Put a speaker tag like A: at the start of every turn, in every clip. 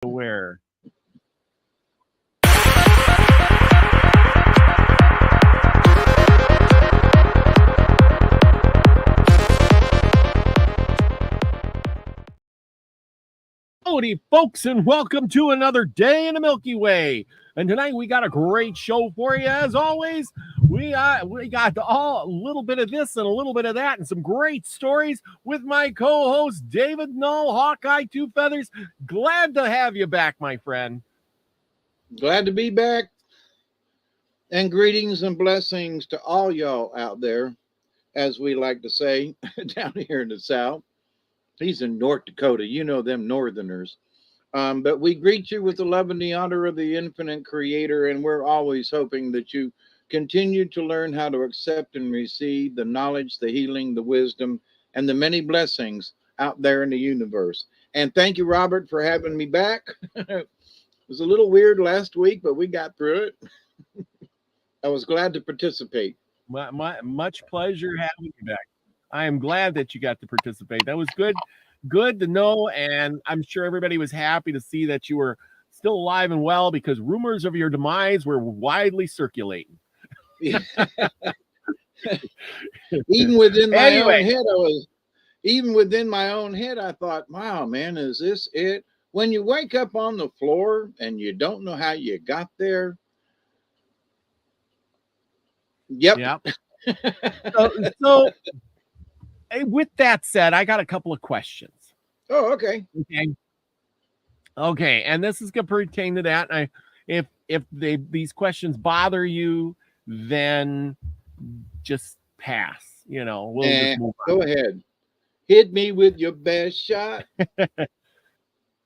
A: Where? Howdy, folks, and welcome to another day in the Milky Way. And tonight we got a great show for you. As always, we got a little bit of this and a little bit of that, and some great stories with my co-host David Null, Hawkeye Two Feathers. Glad to have you back, my friend.
B: Glad to be back. And greetings and blessings to all y'all out there, as we like to say down here in the South. He's in North Dakota. You know them Northerners. But we greet you with the love and the honor of the infinite creator, and we're always hoping that you continue to learn how to accept and receive the knowledge, the healing, the wisdom, and the many blessings out there in the universe. And thank you, Robert, for having me back. It was a little weird last week, but we got through it. I was glad to participate.
A: Much pleasure having you back. I am glad that you got to participate. That was good to know, and I'm sure everybody was happy to see that you were still alive and well, because rumors of your demise were widely circulating.
B: Even within my own head, I thought, wow, man, is this it? When you wake up on the floor and you don't know how you got there. Yep.
A: So with that said, I got a couple of questions.
B: Oh, okay.
A: Okay, and this is going to pertain to that. If these questions bother you, then just pass. You know, we'll just move on.
B: Go ahead. Hit me with your best shot.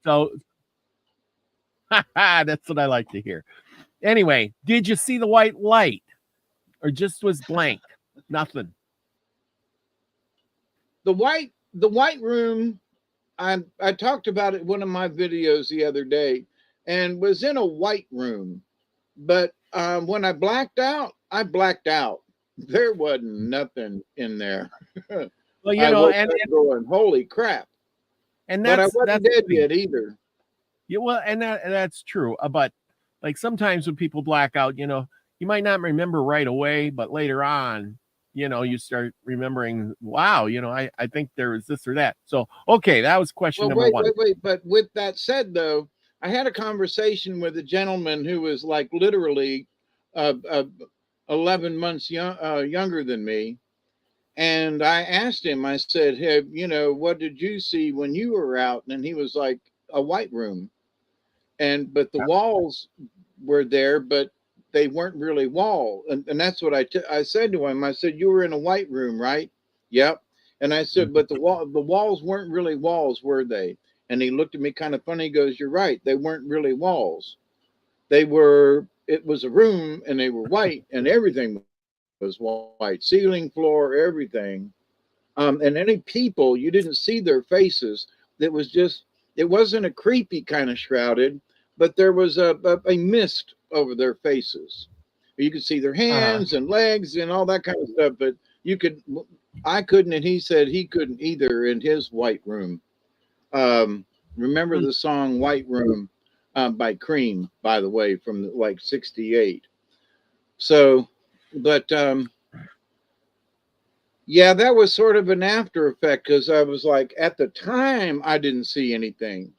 A: So that's what I like to hear. Anyway, did you see the white light, or just was blank? Nothing.
B: The white room, I talked about it in one of my videos the other day, and was in a white room. But when I blacked out. There wasn't nothing in there.
A: Well, you know, and
B: going, holy crap.
A: And
B: but I wasn't dead yet either.
A: Yeah, well, and that's true. But like sometimes when people black out, you know, you might not remember right away, but later on, you know, you start remembering, wow, you know, I think there was this or that. So, okay, that was question number one.
B: Wait. But with that said, though, I had a conversation with a gentleman who was like literally 11 months younger than me. And I asked him, I said, hey, you know, what did you see when you were out? And he was like, a white room. But the walls were there, but they weren't really wall. And that's what I said to him. I said, you were in a white room, right? Yep. And I said, but the walls weren't really walls, were they? And he looked at me kind of funny. He goes, you're right. They weren't really walls. It was a room, and they were white, and everything was white, ceiling, floor, everything. And any people, you didn't see their faces. It wasn't a creepy kind of shrouded, but there was a mist over their faces. You could see their hands and legs and all that kind of stuff, but I couldn't, and he said he couldn't either in his white room. Remember the song White Room by Cream, by the way, from like 68. So, but yeah, that was sort of an after effect, because I was like, at the time, I didn't see anything.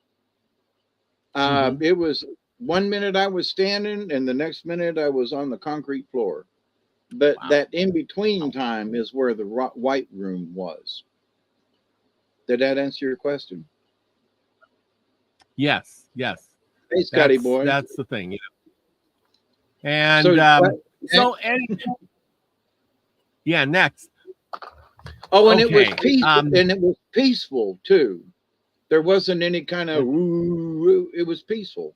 B: It was 1 minute I was standing, and the next minute I was on the concrete floor. But that in between time is where the white room was. Did that answer your question?
A: Yes.
B: Hey, Scotty boy.
A: That's the thing, yeah. And yeah, next.
B: Oh, and it was peaceful, and it was peaceful too. There wasn't any kind of it was peaceful.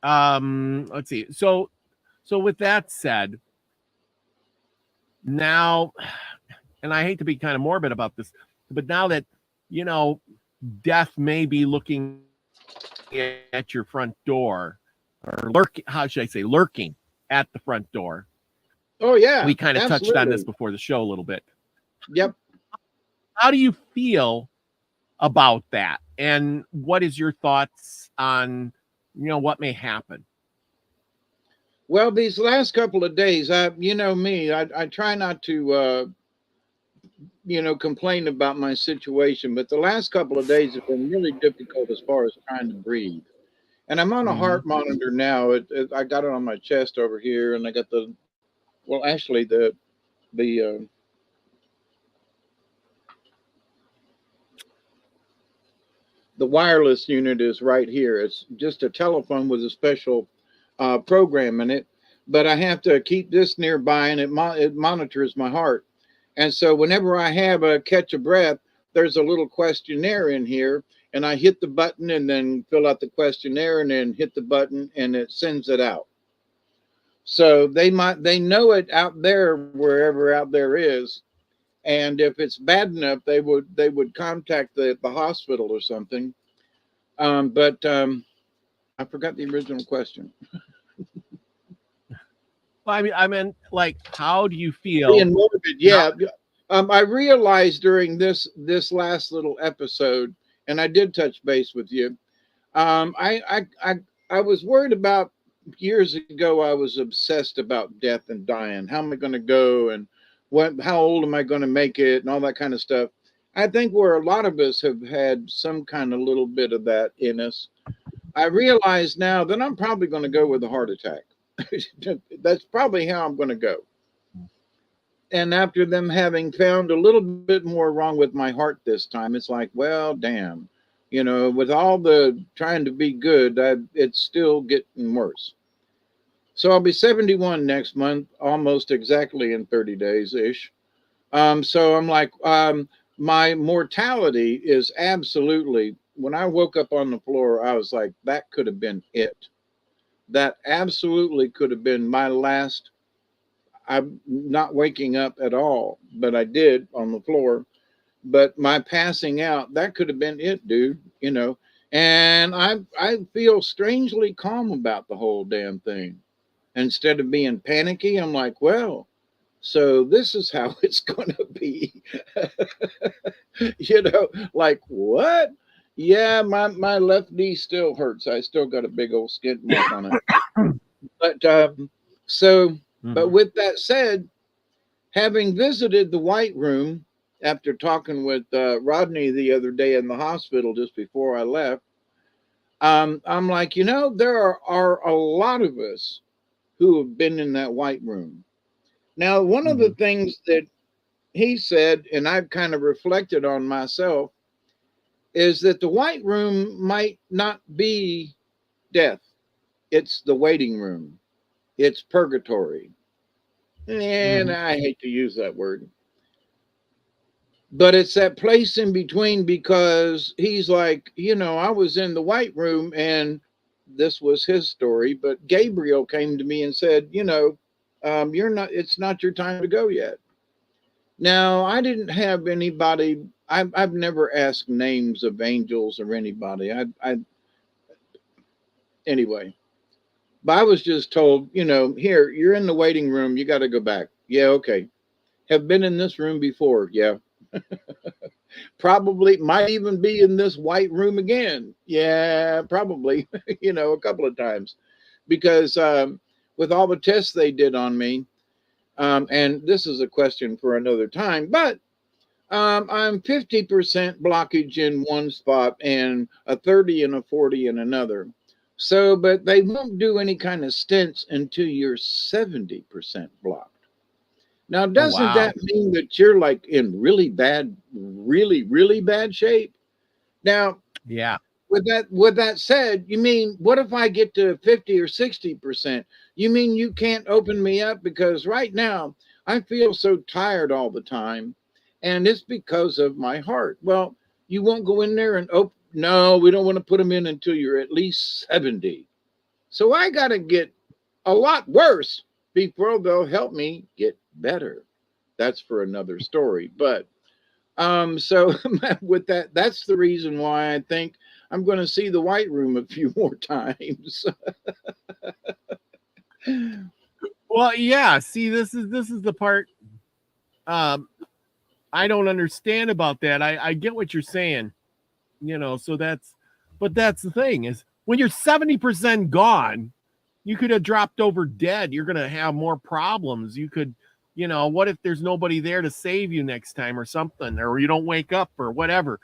A: Let's see. So with that said, now, and I hate to be kind of morbid about this, but now that, you know, death may be looking at your front door, or lurking at the front door.
B: Oh, yeah.
A: We kind of touched on this before the show a little bit.
B: Yep.
A: How do you feel about that? And what is your thoughts on, what may happen?
B: Well, these last couple of days, you know me, I try not to, complain about my situation, but the last couple of days have been really difficult as far as trying to breathe. And I'm on a
A: Mm-hmm.
B: heart monitor now. I got it on my chest over here, and I got actually the the wireless unit is right here. It's just a telephone with a special program in it, but I have to keep this nearby, and it monitors my heart. And so whenever I have a catch a breath, there's a little questionnaire in here, and I hit the button and then fill out the questionnaire, and then hit the button, and it sends it out. So they know it out there, wherever out there is. And if it's bad enough, they would contact the hospital or something. But I forgot the original question.
A: Well, I mean, like, how do you feel?
B: Being morbid, yeah. I realized during this last little episode, and I did touch base with you. I was worried about years ago. I was obsessed about death and dying. How am I going to go, and how old am I going to make it, and all that kind of stuff. I think where a lot of us have had some kind of little bit of that in us. I realize now that I'm probably going to go with a heart attack. That's probably how I'm going to go. And after them having found a little bit more wrong with my heart this time, it's like, well, damn, with all the trying to be good, it's still getting worse. So I'll be 71 next month, almost exactly in 30 days ish. So I'm like, my mortality is absolutely, when I woke up on the floor, I was like, that could have been it. That absolutely could have been my last. I'm not waking up at all, but I did on the floor. But my passing out, that could have been it, dude. And I feel strangely calm about the whole damn thing. Instead of being panicky, I'm like, well, so this is how it's going to be. Like what? Yeah, my left knee still hurts. I still got a big old skin mark on it. But so, but with that said, having visited the White Room after talking with Rodney the other day in the hospital just before I left, I'm like, there are a lot of us who have been in that White Room. Now, one of the things that he said, and I've kind of reflected on myself, is that the White Room might not be death. It's the waiting room. It's purgatory. And I hate to use that word. But it's that place in between, because he's like, I was in the White Room, and this was his story, but Gabriel came to me and said, it's not your time to go yet. Now, I didn't have anybody. I've never asked names of angels or anybody. Anyway, but I was just told, here, you're in the waiting room. You got to go back. Yeah, okay. Have been in this room before. Yeah. Probably might even be in this White Room again. Yeah, probably, a couple of times, because with all the tests they did on me, and this is a question for another time, but I'm 50% blockage in one spot and a 30 and a 40 in another. So, but they won't do any kind of stents until you're 70% blocked. Now, doesn't that mean that you're like in really bad, really bad shape? Now,
A: yeah.
B: With that said, you mean, what if I get to 50 or 60%? You mean you can't open me up? Because right now I feel so tired all the time, and it's because of my heart. Well, you won't go in there and open. No, we don't want to put them in until you're at least 70. So I got to get a lot worse before they'll help me get better. That's for another story. But so with that, that's the reason why I think I'm going to see the White Room a few more times.
A: Well, yeah. See, this is the part I don't understand about that. I get what you're saying. So that's the thing is when you're 70% gone, you could have dropped over dead. You're going to have more problems. You could, what if there's nobody there to save you next time or something, or you don't wake up or whatever.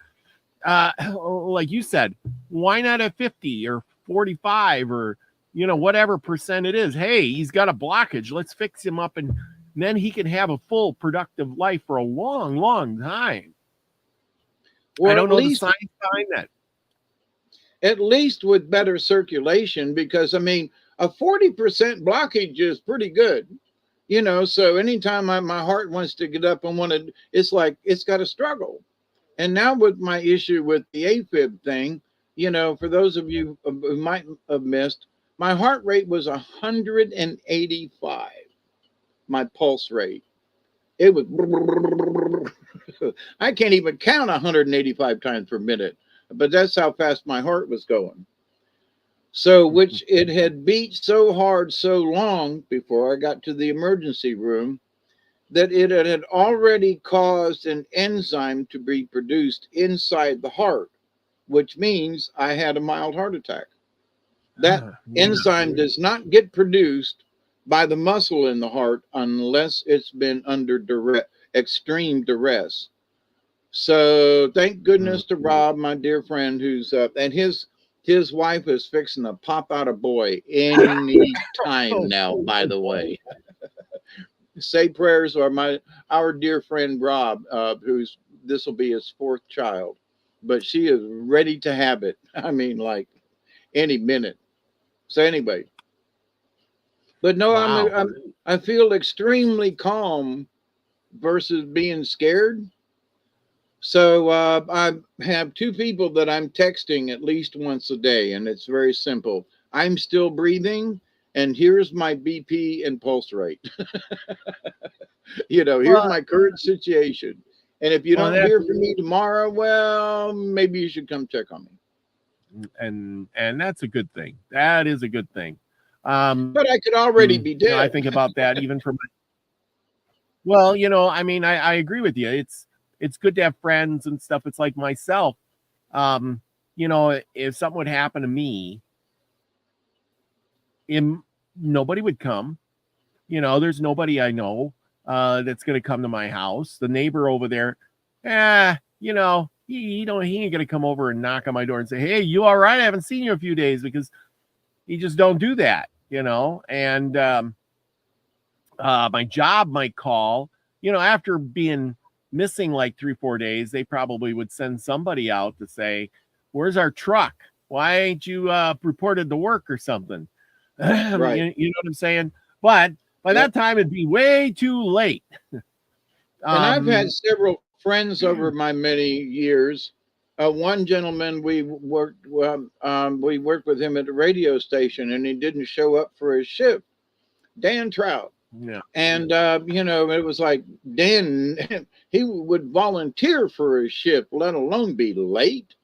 A: Like you said, why not at 50 or 45 or, whatever percent it is? Hey, he's got a blockage. Let's fix him up. And then he can have a full productive life for a long, long time.
B: Or
A: I don't know
B: the
A: science behind that.
B: At least with better circulation, because a 40% blockage is pretty good. So anytime my heart wants to get up and it's like it's got to struggle. And now with my issue with the AFib thing, for those of you who might have missed, my heart rate was 185. My pulse rate. It was, I can't even count 185 times per minute, but that's how fast my heart was going. So, which it had beat so hard so long before I got to the emergency room that it had already caused an enzyme to be produced inside the heart, which means I had a mild heart attack. That enzyme does not get produced by the muscle in the heart unless it's been under extreme duress. So thank goodness to Rob, my dear friend, who's and his wife is fixing to pop out a boy any time now, by the way. Say prayers or our dear friend Rob, this will be his 4th child, but she is ready to have it. Like any minute. So anyway, but no, wow. I feel extremely calm versus being scared. So I have 2 people that I'm texting at least once a day, and it's very simple. I'm still breathing, and here's my BP and pulse rate. Here's my current situation. And if you don't hear from me tomorrow, well, maybe you should come check on me.
A: And that's a good thing. That is a good thing.
B: But I could already be dead.
A: I think about that even for well, I agree with you. It's good to have friends and stuff. It's like myself. If something would happen to me, nobody would come. There's nobody I know that's going to come to my house. The neighbor over there, he ain't going to come over and knock on my door and say, hey, you all right? I haven't seen you in a few days, because he just don't do that, and my job might call, after being missing like 3-4 days, they probably would send somebody out to say, where's our truck? Why ain't you reported to work or something?
B: Right.
A: You know what I'm saying? But by that time, it'd be way too late.
B: And I've had several friends over my many years. One gentleman, we worked with him at the radio station, and he didn't show up for his shift. Dan Trout.
A: Yeah.
B: And, it was like Dan, he would volunteer for his shift, let alone be late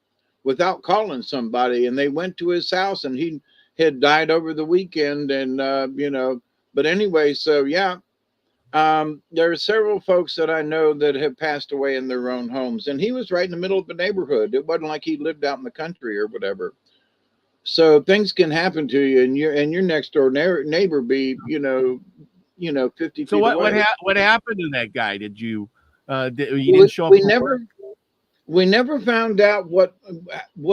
B: without calling somebody. And they went to his house, and he had died over the weekend. And, but anyway, so yeah, there are several folks that I know that have passed away in their own homes. And he was right in the middle of the neighborhood. It wasn't like he lived out in the country or whatever. So things can happen to you, and your next door neighbor be, 50
A: so
B: feet away.
A: What happened to that guy? Did you didn't show up?
B: We never found out what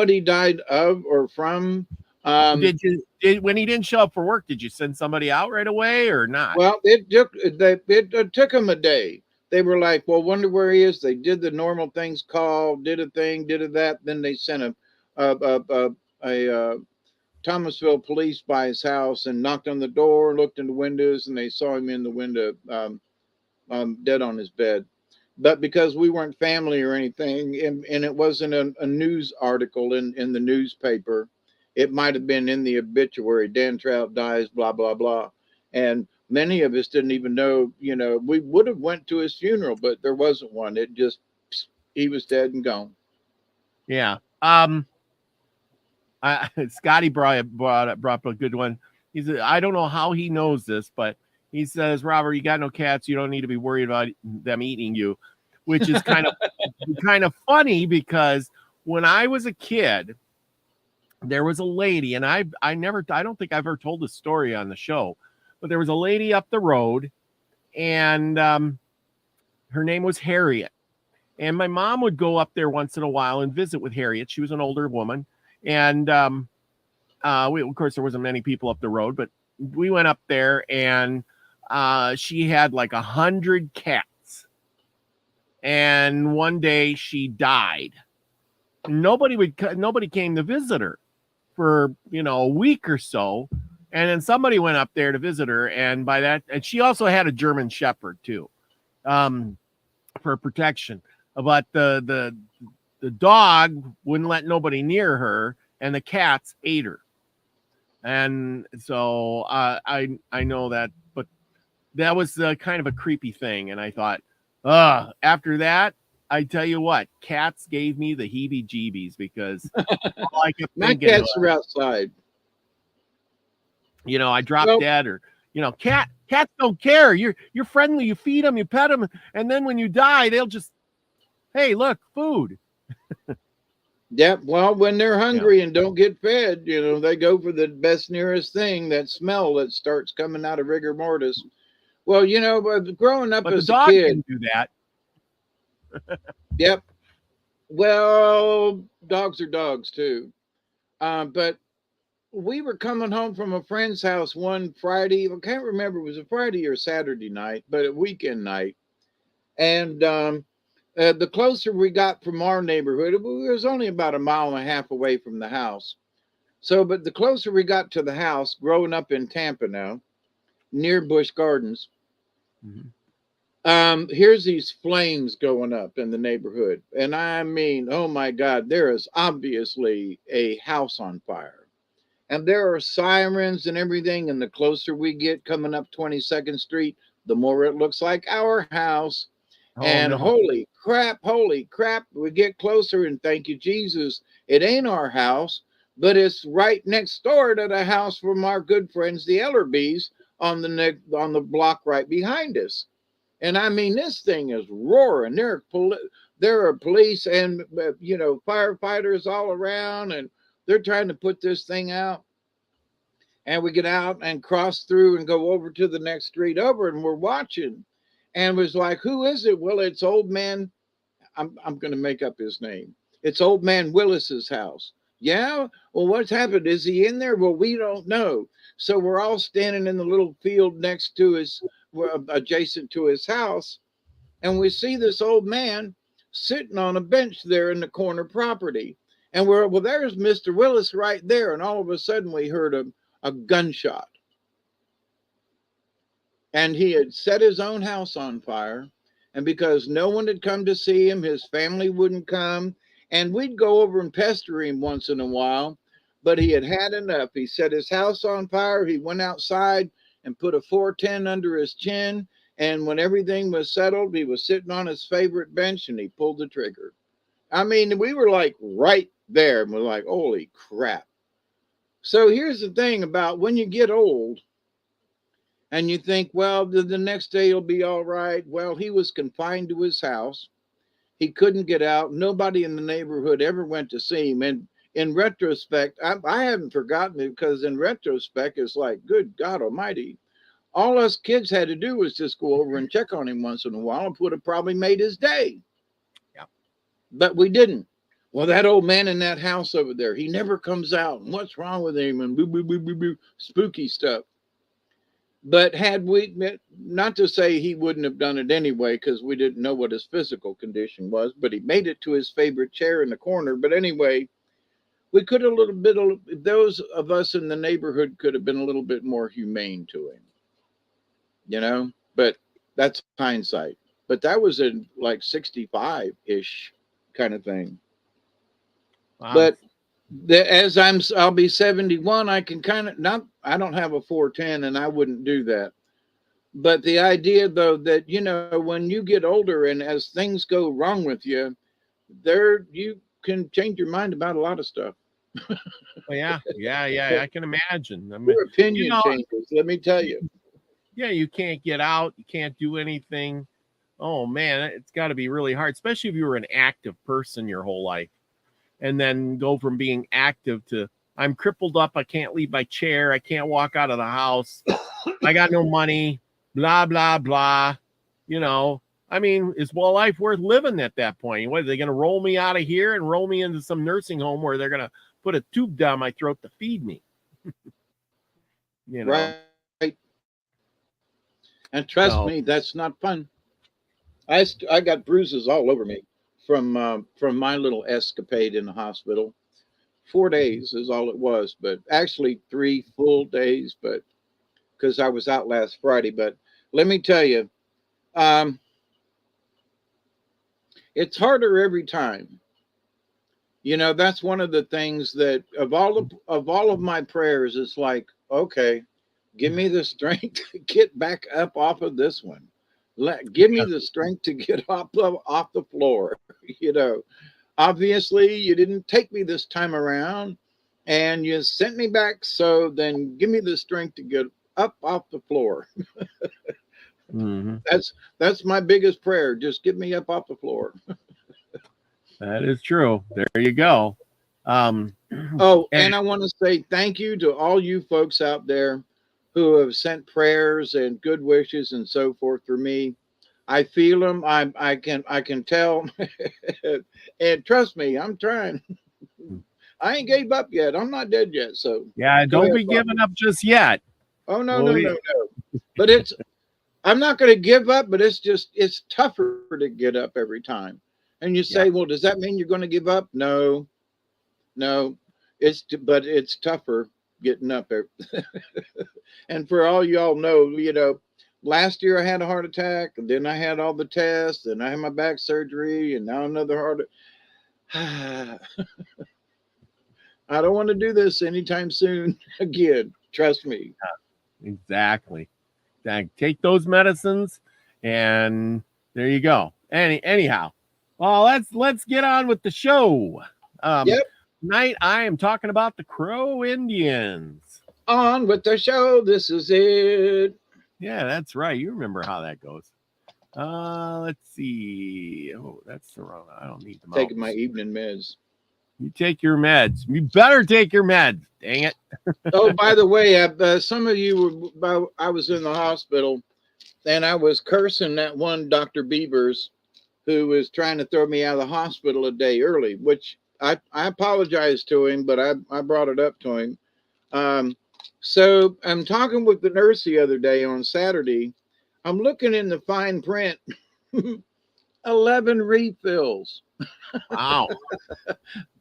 B: he died of or from.
A: When he didn't show up for work, did you send somebody out right away or not?
B: Well, it took them a day. They were like, well, wonder where he is. They did the normal things, called, did a thing, did a that. Then they sent a Thomasville police by his house and knocked on the door, looked in the windows, and they saw him in the window, dead on his bed. But because we weren't family or anything, and it wasn't a news article in the newspaper, it might have been in the obituary, Dan Trout dies, blah, blah, blah. And many of us didn't even know, we would have went to his funeral, but there wasn't one. It just, he was dead and gone.
A: Yeah. Scotty brought up a good one. He said, I don't know how he knows this, but he says, Robert, you got no cats. You don't need to be worried about them eating you, which is kind of funny because when I was a kid, there was a lady, and I don't think I've ever told this story on the show, but there was a lady up the road, and her name was Harriet. And my mom would go up there once in a while and visit with Harriet. She was an older woman. And of course, there wasn't many people up the road, but we went up there, and she had like 100 cats. And one day she died. Nobody came to visit her for, a week or so. And then somebody went up there to visit her. And and she also had a German Shepherd too, for protection. But the dog wouldn't let nobody near her, and the cats ate her. And so I know that, but that was kind of a creepy thing. And I thought, after that, I tell you what, cats gave me the heebie-jeebies, because all I kept
B: My
A: thinking,
B: cats are outside.
A: I dropped dead, or cats don't care. You're friendly. You feed them, you pet them, and then when you die, they'll just, hey, look, food.
B: Yeah, well, when they're hungry and don't get fed, they go for the best nearest thing, that smell that starts coming out of rigor mortis. Well, growing up
A: But
B: as
A: the dog
B: a kid,
A: can do that.
B: Yep. Well, dogs are dogs too. But we were coming home from a friend's house one Friday. I can't remember, it was a Friday or Saturday night, but a weekend night. And the closer we got from our neighborhood, it was only about 1.5 miles away from the house. So, but the closer we got to the house, growing up in Tampa now, near Busch Gardens, here's these flames going up in the neighborhood. And I mean, oh my God, there is obviously a house on fire. And there are sirens and everything. And the closer we get coming up 22nd Street, the more it looks like our house. No. Holy crap, we get closer, and thank you, Jesus, it ain't our house, but it's right next door to the house from our good friends, the Ellerbys, on the block right behind us. And I mean, this thing is roaring. There are police and, firefighters all around, and they're trying to put this thing out. And we get out and cross through and go over to the next street over, and we're watching. And was like, who is it? Well, it's old man. I'm going to make up his name. It's old man Willis's house. Yeah. Well, what's happened? Is he in there? Well, we don't know. So we're all standing in the little field next to adjacent to his house. And we see this old man sitting on a bench there in the corner property. And there's Mr. Willis right there. And all of a sudden we heard a gunshot. And he had set his own house on fire. And because no one had come to see him, his family wouldn't come. And we'd go over and pester him once in a while. But he had enough. He set his house on fire. He went outside and put a 410 under his chin. And when everything was settled, he was sitting on his favorite bench and he pulled the trigger. I mean, we were like right there. And we're like, holy crap. So here's the thing about when you get old, and you think, well, the next day he'll be all right. Well, he was confined to his house. He couldn't get out. Nobody in the neighborhood ever went to see him. And in retrospect, I haven't forgotten it, because in retrospect, it's like, good God Almighty. All us kids had to do was just go over and check on him once in a while, and would have probably made his day.
A: Yeah.
B: But we didn't. Well, that old man in that house over there, he never comes out. And what's wrong with him? And boo, boo, boo, boo, boo, spooky stuff. But had we, not to say he wouldn't have done it anyway, because we didn't know what his physical condition was, but he made it to his favorite chair in the corner. But anyway, we could have those of us in the neighborhood could have been a little bit more humane to him, but that's hindsight. But that was in like 65-ish kind of thing. Wow. But as I'll be 71, I can kind of I don't have a 410 and I wouldn't do that. But the idea though, that, when you get older and as things go wrong with you, you can change your mind about a lot of stuff.
A: Well, yeah. I can imagine. I mean,
B: your opinion changes, let me tell you.
A: Yeah. You can't get out. You can't do anything. Oh man, it's got to be really hard, especially if you were an active person your whole life. and then go from being active to I'm crippled up. I can't leave my chair. I can't walk out of the house. I got no money, blah, blah, blah. You know, I mean, is life worth living at that point? What, are they going to roll me out of here and roll me into some nursing home where they're going to put a tube down my throat to feed me? You know?
B: Right. And trust me, that's not fun. I got bruises all over me from my little escapade in the hospital. 4 days is all it was, but actually 3 full days, but because I was out last Friday. But let me tell you, it's harder every time. You know, that's one of the things that of all of my prayers, it's like, okay, give me the strength to get back up off of this one. Give me the strength to get off the floor. You know, obviously you didn't take me this time around and you sent me back. So then give me the strength to get up off the floor.
A: Mm-hmm.
B: That's my biggest prayer. Just get me up off the floor.
A: That is true. There you go.
B: And I want to say thank you to all you folks out there who have sent prayers and good wishes and so forth for me. I feel them. I can tell. And trust me, I'm trying. I ain't gave up yet. I'm not dead yet. So
A: yeah, don't be giving up just yet.
B: Oh no. But I'm not going to give up. But it's tougher to get up every time. And you say, well, does that mean you're going to give up? No. But it's tougher getting up. And for all y'all know, you know, last year I had a heart attack, and then I had all the tests, and I had my back surgery, and now another heart. I don't want to do this anytime soon again. Trust me.
A: Exactly. Take those medicines, and there you go. Anyhow, well, let's get on with the show. Tonight I am talking about the Crow Indians.
B: On with the show. This is it.
A: Yeah, that's right. You remember how that goes. Let's see. Oh, that's the wrong. I don't need them.
B: Taking my evening meds.
A: You take your meds. You better take your meds. Dang it.
B: Oh, by the way, some of you were. I was in the hospital, and I was cursing that one Dr. Beavers, who was trying to throw me out of the hospital a day early. Which I apologized to him, but I brought it up to him. So I'm talking with the nurse the other day on Saturday. I'm looking in the fine print, 11 refills.
A: Wow.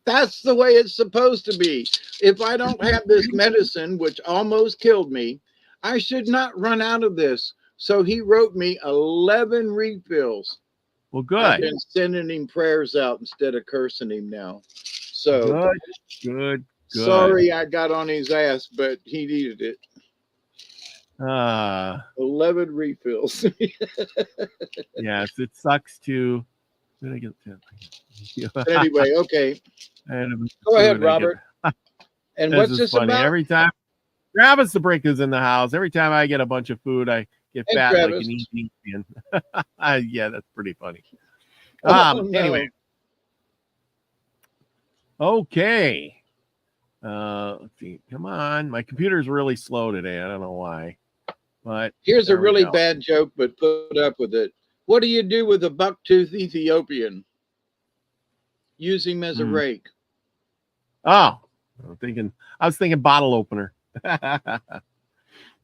B: That's the way it's supposed to be. If I don't have this medicine, which almost killed me, I should not run out of this. So he wrote me 11 refills.
A: Well, good.
B: I've been sending him prayers out instead of cursing him now. So
A: good.
B: Sorry I got on his ass, but he needed it. 11 refills.
A: Yes, it sucks to. Did I get that?
B: Anyway, okay. Go ahead, Robert. And what's this
A: funny.
B: about?
A: Every time Travis the Brick is in the house, every time I get a bunch of food, I get fat
B: Travis.
A: like an Indian. Yeah, that's pretty funny.
B: No.
A: Anyway. Okay. Let's see. Come on. My computer's really slow today. I don't know why. But
B: here's a really bad joke, but put up with it. What do you do with a buck-toothed Ethiopian? Use him as a rake.
A: Oh, I was thinking bottle opener.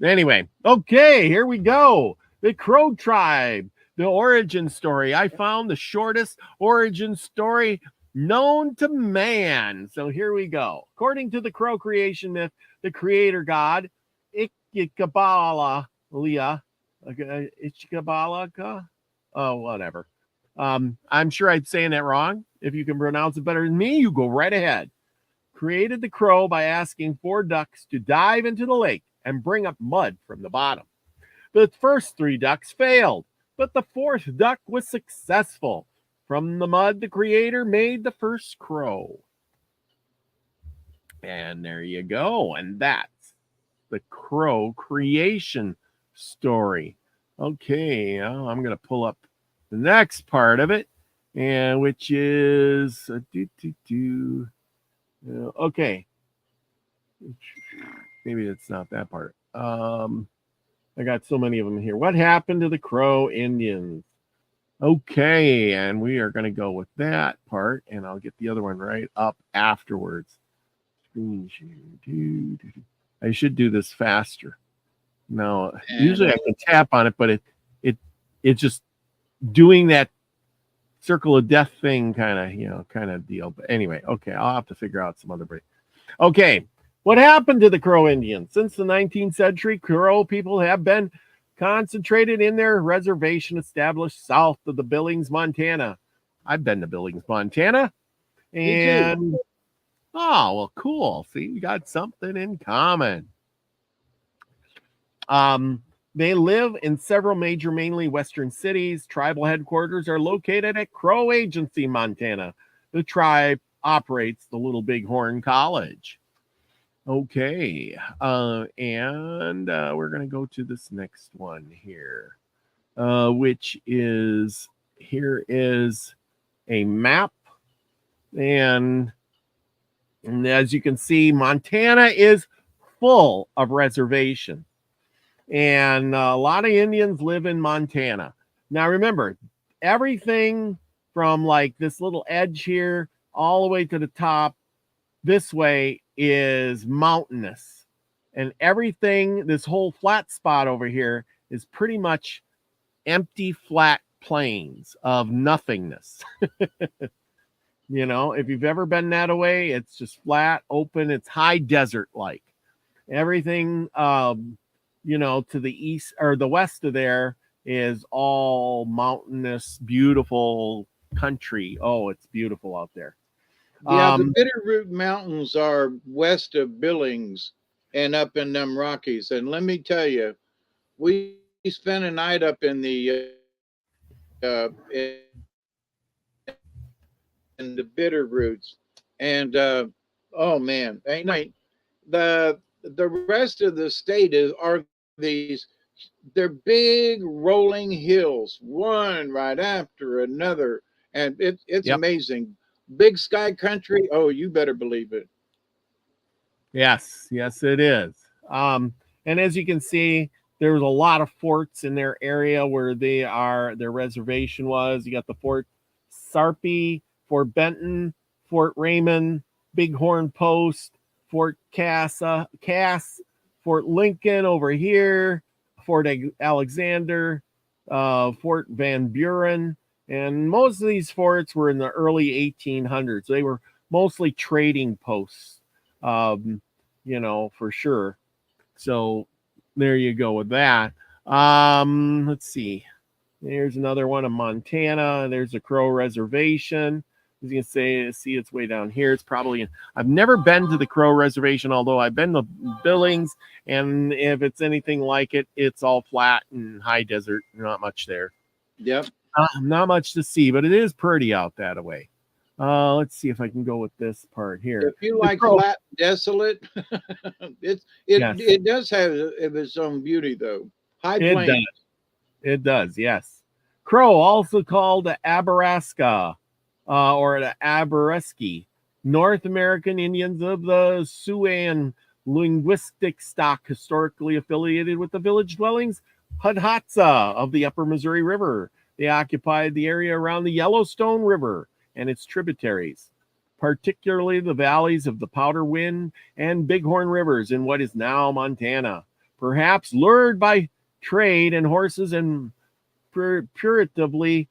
A: Anyway, okay, here we go. The Crow Tribe, the origin story. I found the shortest origin story known to man. So here we go. According to the Crow creation myth, the creator god, Ichkabalaka, oh, whatever. I'm sure I'm saying that wrong. If you can pronounce it better than me, you go right ahead. Created the crow by asking 4 ducks to dive into the lake and bring up mud from the bottom. The first 3 ducks failed, but the 4th duck was successful. From the mud, the creator made the first crow. And there you go. And that's the crow creation story. Okay, I'm going to pull up the next part of it. and which is okay. Maybe it's not that part. I got so many of them here. What happened to the Crow Indians? Okay, and we are going to go with that part, and I'll get the other one right up afterwards. Screen share. I should do this faster. No, usually I can tap on it, but it's just doing that circle of death thing kind of deal. But anyway, okay, I'll have to figure out some other break. Okay, what happened to the Crow Indians? Since the 19th century, Crow people have been concentrated in their reservation established south of the Billings, Montana. I've been to Billings, Montana. And oh, well, cool. See, we got something in common. They live in several major, mainly western cities. Tribal headquarters are located at Crow Agency, Montana. The tribe operates the Little Bighorn College. Okay, and we're going to go to this next one here, which is, here is a map. And as you can see, Montana is full of reservations. And a lot of Indians live in Montana. Now, remember, everything from like this little edge here all the way to the top this way is mountainous. And everything, this whole flat spot over here is pretty much empty, flat plains of nothingness. You know, if you've ever been that way, it's just flat, open, it's high desert-like. Everything, you know, to the east or the west of there is all mountainous, beautiful country. Oh, it's beautiful out there.
B: Yeah, the Bitterroot Mountains are west of Billings and up in them Rockies. And let me tell you, we spent a night up in the Bitterroots, and oh man, ain't night. The rest of the state are these, they're big rolling hills, one right after another, and it's amazing. Big sky country. Oh, you better believe it.
A: Yes, it is. And as you can see, there was a lot of forts in their area where their reservation was. You got the Fort Sarpy, Fort Benton, Fort Raymond, Bighorn Post, Fort Cass, Fort Lincoln over here, Fort Alexander, Fort Van Buren. And most of these forts were in the early 1800s. They were mostly trading posts, you know, for sure. So there you go with that. Let's see. There's another one in Montana. There's a Crow Reservation. As you can see it's way down here. It's probably, I've never been to the Crow Reservation, although I've been to Billings. And if it's anything like it, it's all flat and high desert. Not much there.
B: Yep.
A: Not much to see, but it is pretty out that way. Let's see if I can go with this part here.
B: If you like flat, desolate, it does have its own beauty, though. High plains.
A: It does, yes. Crow, also called the Abaraska or the Abareski, North American Indians of the Siouan linguistic stock, historically affiliated with the village dwellings Hidatsa of the Upper Missouri River. They occupied the area around the Yellowstone River and its tributaries, particularly the valleys of the Powder Wind and Bighorn Rivers in what is now Montana. Perhaps lured by trade and horses and puritatively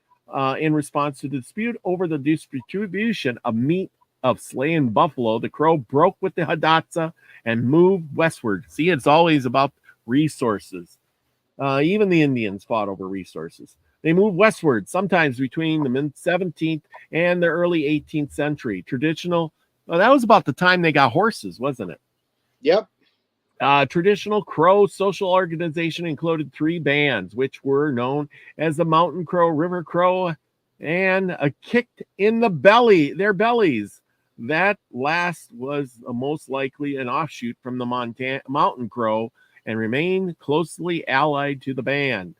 A: in response to the dispute over the distribution of meat of slain buffalo, the Crow broke with the Hidatsa and moved westward. See, it's always about resources. Even the Indians fought over resources. They moved westward, sometimes between the mid-17th and the early 18th century. That was about the time they got horses, wasn't it?
B: Yep.
A: Traditional Crow social organization included 3 bands, which were known as the Mountain Crow, River Crow, and a Kicked in the Belly, their bellies. That last was most likely an offshoot from the Mountain Crow and remained closely allied to the band.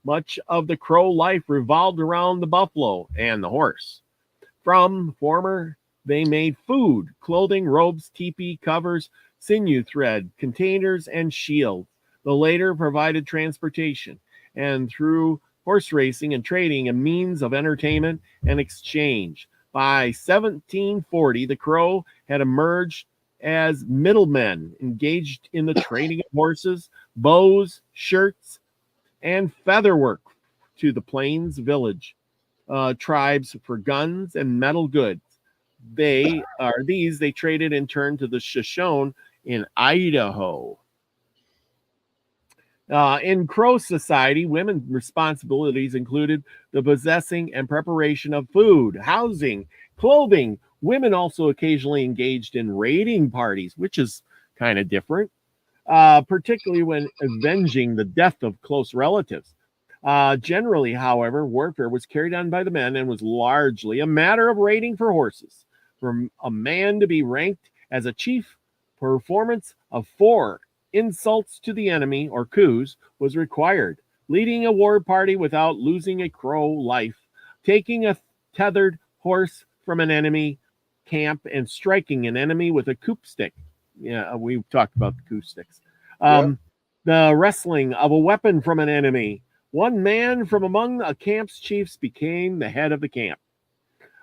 A: Much of the Crow life revolved around the buffalo and the horse. From former, they made food, clothing, robes, teepee, covers, sinew thread, containers, and shields. The later provided transportation, and through horse racing and trading, a means of entertainment and exchange. By 1740, the Crow had emerged as middlemen engaged in the trading of horses, bows, shirts, and featherwork to the plains village tribes for guns and metal goods. They traded in turn to the Shoshone in Idaho. In Crow society, women's responsibilities included the possessing and preparation of food, housing, clothing. Women also occasionally engaged in raiding parties, which is kind of different, particularly when avenging the death of close relatives. Generally, however, warfare was carried on by the men and was largely a matter of raiding for horses. For a man to be ranked as a chief, performance of 4 insults to the enemy or coups was required. Leading a war party without losing a Crow life, taking a tethered horse from an enemy camp, and striking an enemy with a coup stick. Yeah, we talked about the coup sticks.
B: Yep.
A: The wrestling of a weapon from an enemy. One man from among a camp's chiefs became the head of the camp.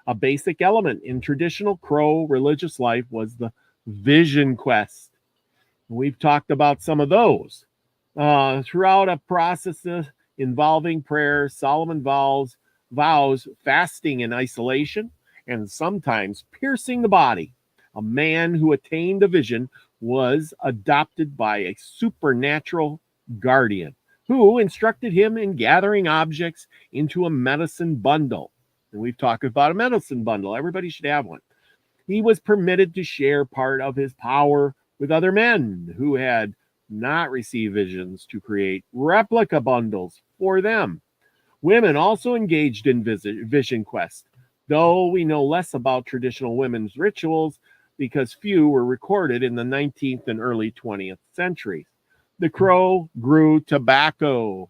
A: A basic element in traditional Crow religious life was the vision quest. We've talked about some of those. Throughout a process involving prayer, solemn vows, fasting and isolation, and sometimes piercing the body, a man who attained a vision was adopted by a supernatural guardian who instructed him in gathering objects into a medicine bundle. And we've talked about a medicine bundle. Everybody should have one. He was permitted to share part of his power with other men who had not received visions to create replica bundles for them. Women also engaged in vision quest, though we know less about traditional women's rituals because few were recorded in the 19th and early 20th centuries. The Crow grew tobacco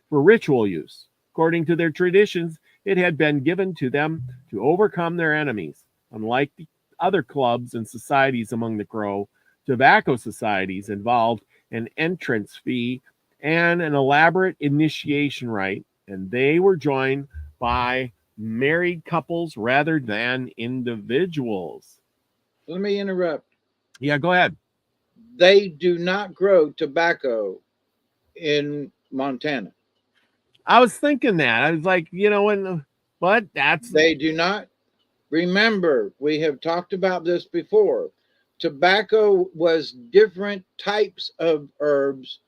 A: for ritual use. According to their traditions, it had been given to them to overcome their enemies. Unlike the other clubs and societies among the Crow, tobacco societies involved an entrance fee and an elaborate initiation rite, and they were joined by married couples rather than individuals.
B: Let me interrupt.
A: Yeah, go ahead.
B: They do not grow tobacco in Montana.
A: I was thinking that. I was like, but that's
B: They do not. Remember, we have talked about this before. Tobacco was different types of herbs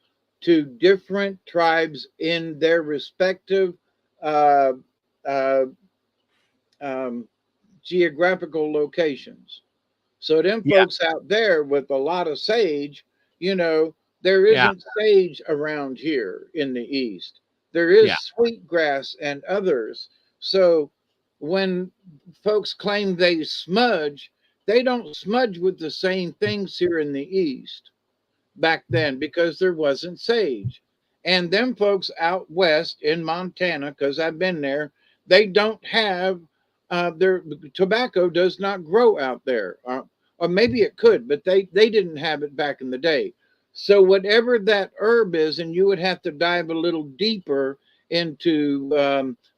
B: to different tribes in their respective uh, uh, um, geographical locations. So them
A: yeah,
B: folks out there with a lot of sage, you know, there
A: yeah,
B: isn't sage around here in the east. There
A: yeah,
B: is sweetgrass and others. So when folks claim they don't smudge with the same things here in the east back then because there wasn't sage. And them folks out west in Montana, because I've been there, they don't have their tobacco does not grow out there. Or maybe it could, but they didn't have it back in the day. So whatever that herb is, and you would have to dive a little deeper into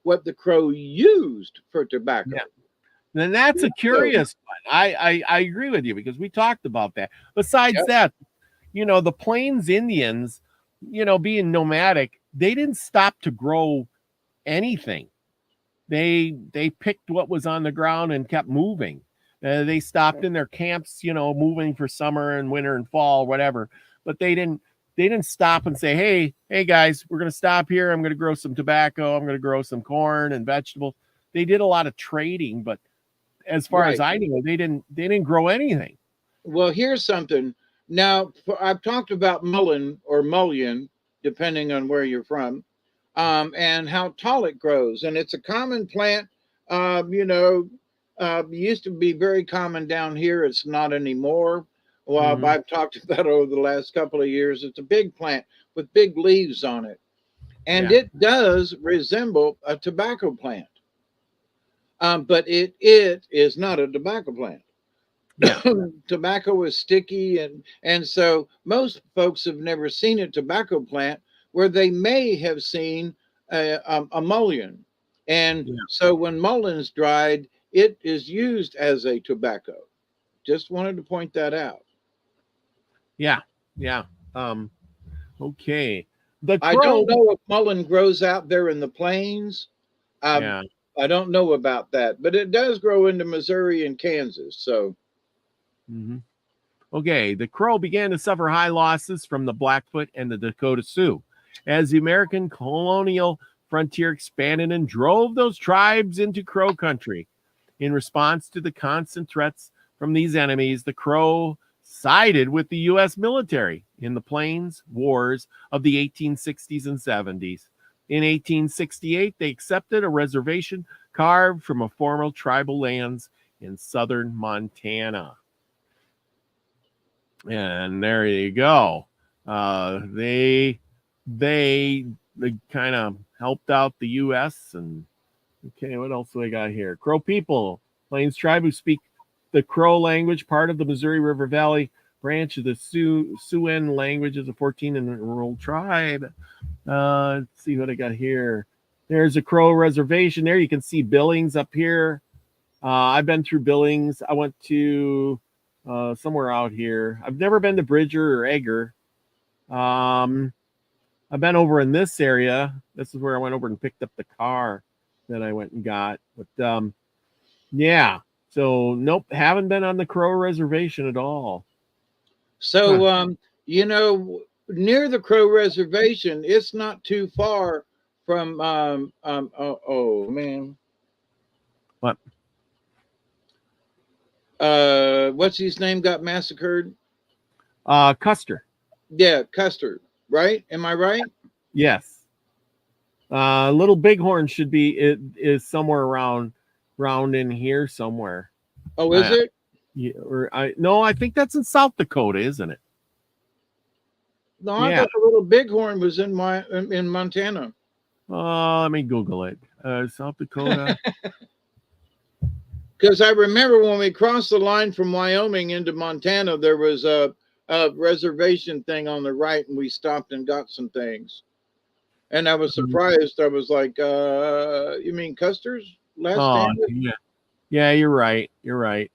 B: what the Crow used for tobacco.
A: yeah. And that's a
B: So,
A: curious one. I agree with you because we talked about that. Besides
B: yep,
A: that, the Plains Indians, being nomadic, they didn't stop to grow anything. They picked what was on the ground and kept moving. They stopped in their camps, moving for summer and winter and fall, whatever. But they didn't stop and say, hey guys, we're gonna stop here. I'm gonna grow some tobacco. I'm gonna grow some corn and vegetables. They did a lot of trading, but as far as
B: right.
A: I know, they didn't grow anything.
B: Well, here's something. Now, I've talked about mullein or mullein, depending on where you're from, and how tall it grows. And it's a common plant. Used to be very common down here. It's not anymore. Well,
A: Mm-hmm.
B: I've talked about it over the last couple of years. It's a big plant with big leaves on it. and it does resemble a tobacco plant. But it is not a tobacco plant.
A: Yeah.
B: Tobacco is sticky, and so most folks have never seen a tobacco plant where they may have seen a mullein. And
A: Yeah.
B: so when mulleins dried, it is used as a tobacco. Just wanted to point that out.
A: Yeah. Yeah. Okay. The
B: I
A: crow.
B: don't know if mullein grows out there in the plains. Um,
A: Yeah.
B: I don't know about that, but it does grow into Missouri and Kansas. So
A: Mhm. Okay, the Crow began to suffer high losses from the Blackfoot and the Dakota Sioux as the American colonial frontier expanded and drove those tribes into Crow country. In response to the constant threats from these enemies, the Crow sided with the U.S. military in the Plains Wars of the 1860s and 70s. In 1868, they accepted a reservation carved from a former tribal lands in southern Montana. And there you go. They kind of helped out the U.S. and okay, what else do I got here? Crow people, Plains tribe who speak the Crow language, part of the Missouri River Valley branch of the Siouan language, is a 14-year-old tribe. Let's see what I got here. There's a Crow reservation. There you can see Billings up here. I've been through Billings. I went to somewhere out here. I've never been to Bridger or Egger. I've been over in this area. This is where I went over and picked up the car that I went and got. But yeah, so nope, haven't been on the Crow Reservation at all.
B: So, near the Crow Reservation, it's not too far from, oh man.
A: What?
B: What's his name got massacred?
A: Custer.
B: Yeah, Custer, right? Am I right?
A: Yes. Little Bighorn should be, it is somewhere around in here somewhere.
B: Oh, is it?
A: Yeah, no, I think that's in South Dakota, isn't it?
B: No, I thought the Little Bighorn was in Montana.
A: Let me Google it. South Dakota.
B: Because I remember when we crossed the line from Wyoming into Montana, there was a reservation thing on the right, and we stopped and got some things. And I was surprised. I was like, you mean Custer's last stand?
A: Yeah, you're right. You're right.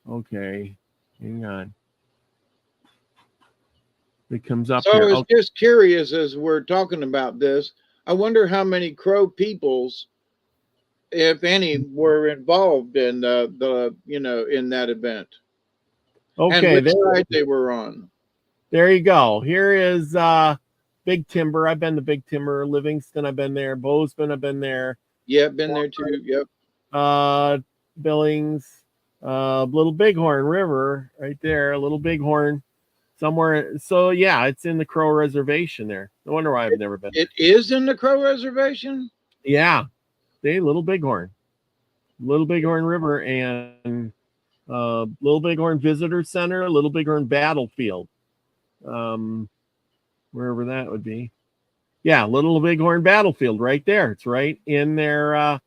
A: Okay. Hang on. It comes up
B: so
A: here.
B: I was just curious as we're talking about this. I wonder how many Crow peoples, if any, were involved in in that event.
A: Okay,
B: and which side they were on.
A: There you go. Here is Big Timber. I've been to Big Timber. Livingston, I've been there. Bozeman, I've been there.
B: Yeah, been there too. Yep.
A: Billings, Little Bighorn River, right there. Little Bighorn, somewhere. So yeah, it's in the Crow Reservation there. No wonder why I've never been.
B: It is in the Crow Reservation.
A: Yeah, Little Bighorn River, and Little Bighorn Visitor Center, Little Bighorn Battlefield, wherever that would be. Yeah, Little Bighorn Battlefield, right there. It's right in their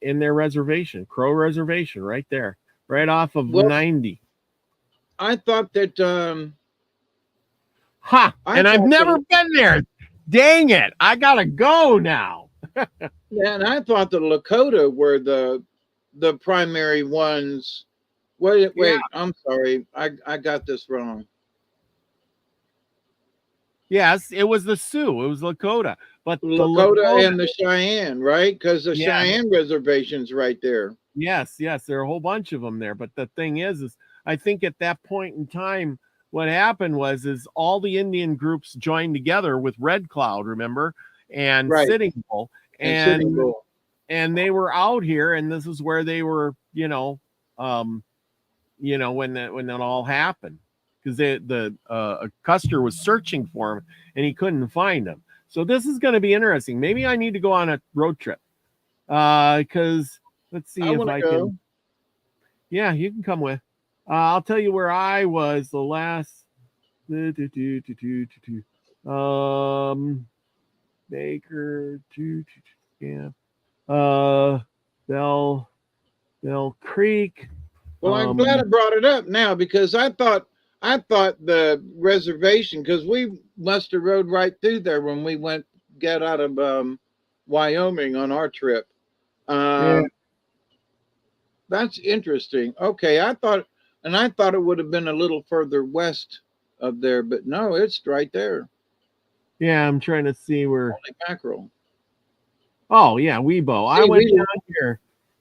A: reservation, Crow Reservation, right there, right off of 90.
B: I thought that.
A: And I've never been there. Dang it! I gotta go now.
B: Yeah, and I thought the Lakota were the primary ones. Wait, I'm sorry. I got this wrong.
A: Yes, it was the Sioux. It was Lakota. But
B: Lakota and the Cheyenne, right? Because the Cheyenne reservation's right there.
A: Yes. There are a whole bunch of them there. But the thing is I think at that point in time, what happened was all the Indian groups joined together with Red Cloud, remember? And Sitting Bull. And they were out here, and this is where they were, when that all happened, because the Custer was searching for him and he couldn't find him. So this is going to be interesting. Maybe I need to go on a road trip, because let's see if I can. Yeah, you can come with. I'll tell you where I was the last. Baker, yeah. Bell Creek.
B: Well, I'm glad I brought it up now because I thought the reservation, because we must have rode right through there when we got out of Wyoming on our trip.
A: Yeah.
B: That's interesting. Okay, I thought it would have been a little further west of there, but no, it's right there.
A: Yeah, I'm trying to see where.
B: Holy mackerel!
A: Oh yeah, Weibo. I went down here,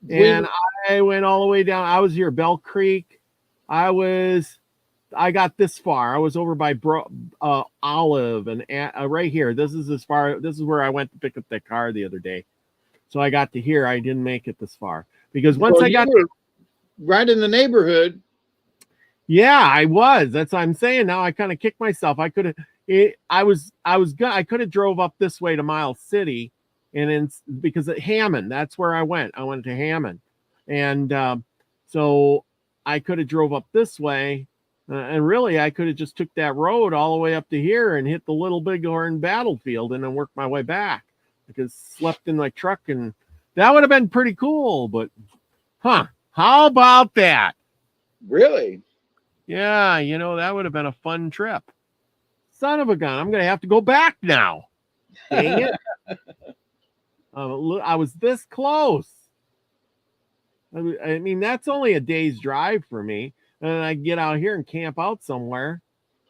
A: and I went all the way down. I was here, Bell Creek. I got this far. I was over by Olive and right here. This is as far. This is where I went to pick up that car the other day. So I got to here. I didn't make it this far because once I got
B: right in the neighborhood.
A: Yeah, I was. That's what I'm saying. Now I kind of kicked myself. I could have. I could have drove up this way to Miles City, and then because at Hammond, that's where I went. I went to Hammond, and so I could have drove up this way. And really, I could have just took that road all the way up to here and hit the Little Bighorn battlefield and then worked my way back because slept in my truck, and that would have been pretty cool. But, how about that?
B: Really?
A: Yeah, that would have been a fun trip. Son of a gun, I'm going to have to go back now. Dang it. I was this close. I mean, that's only a day's drive for me. And I get out here and camp out somewhere.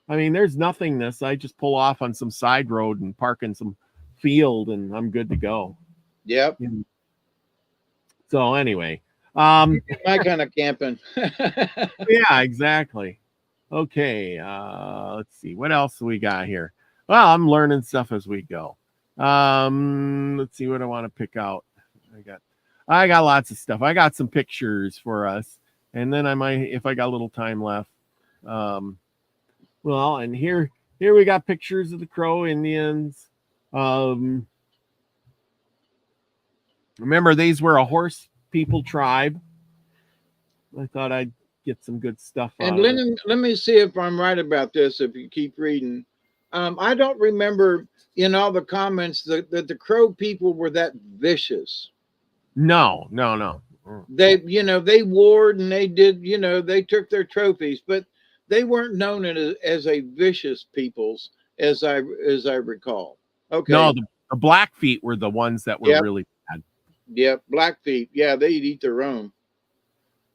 A: I mean, there's nothingness. I just pull off on some side road and park in some field, and I'm good to go.
B: Yep.
A: So anyway,
B: my kind of camping.
A: Yeah, exactly. Okay. Let's see what else we got here. Well, I'm learning stuff as we go. Let's see what I want to pick out. I got lots of stuff. I got some pictures for us. And then I might, if I got a little time left. Well, and here we got pictures of the Crow Indians. Remember, these were a horse people tribe. I thought I'd get some good stuff.
B: And let me see if I'm right about this. If you keep reading, I don't remember in all the comments that the Crow people were that vicious.
A: No.
B: They warred and they did, they took their trophies, but they weren't known as a vicious peoples as I recall. Okay.
A: No, the Blackfeet were the ones that were really bad.
B: Yep, Blackfeet. Yeah, they'd eat their own.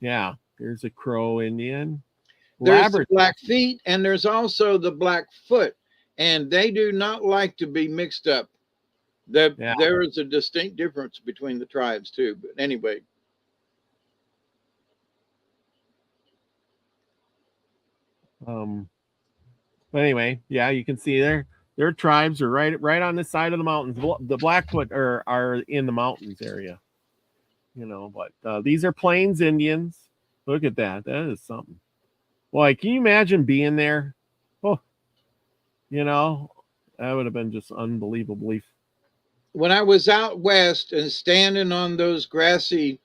A: Yeah, there's a Crow Indian.
B: There's the Blackfeet, and there's also the Blackfoot, and they do not like to be mixed up. There is a distinct difference between the tribes too. But anyway.
A: But anyway, yeah, you can see their tribes are right on this side of the mountains. The Blackfoot are in the mountains area, but these are Plains Indians. Look at that. That is something. Boy, can you imagine being there? Oh, that would have been just unbelievably.
B: When I was out west and standing on those grassy,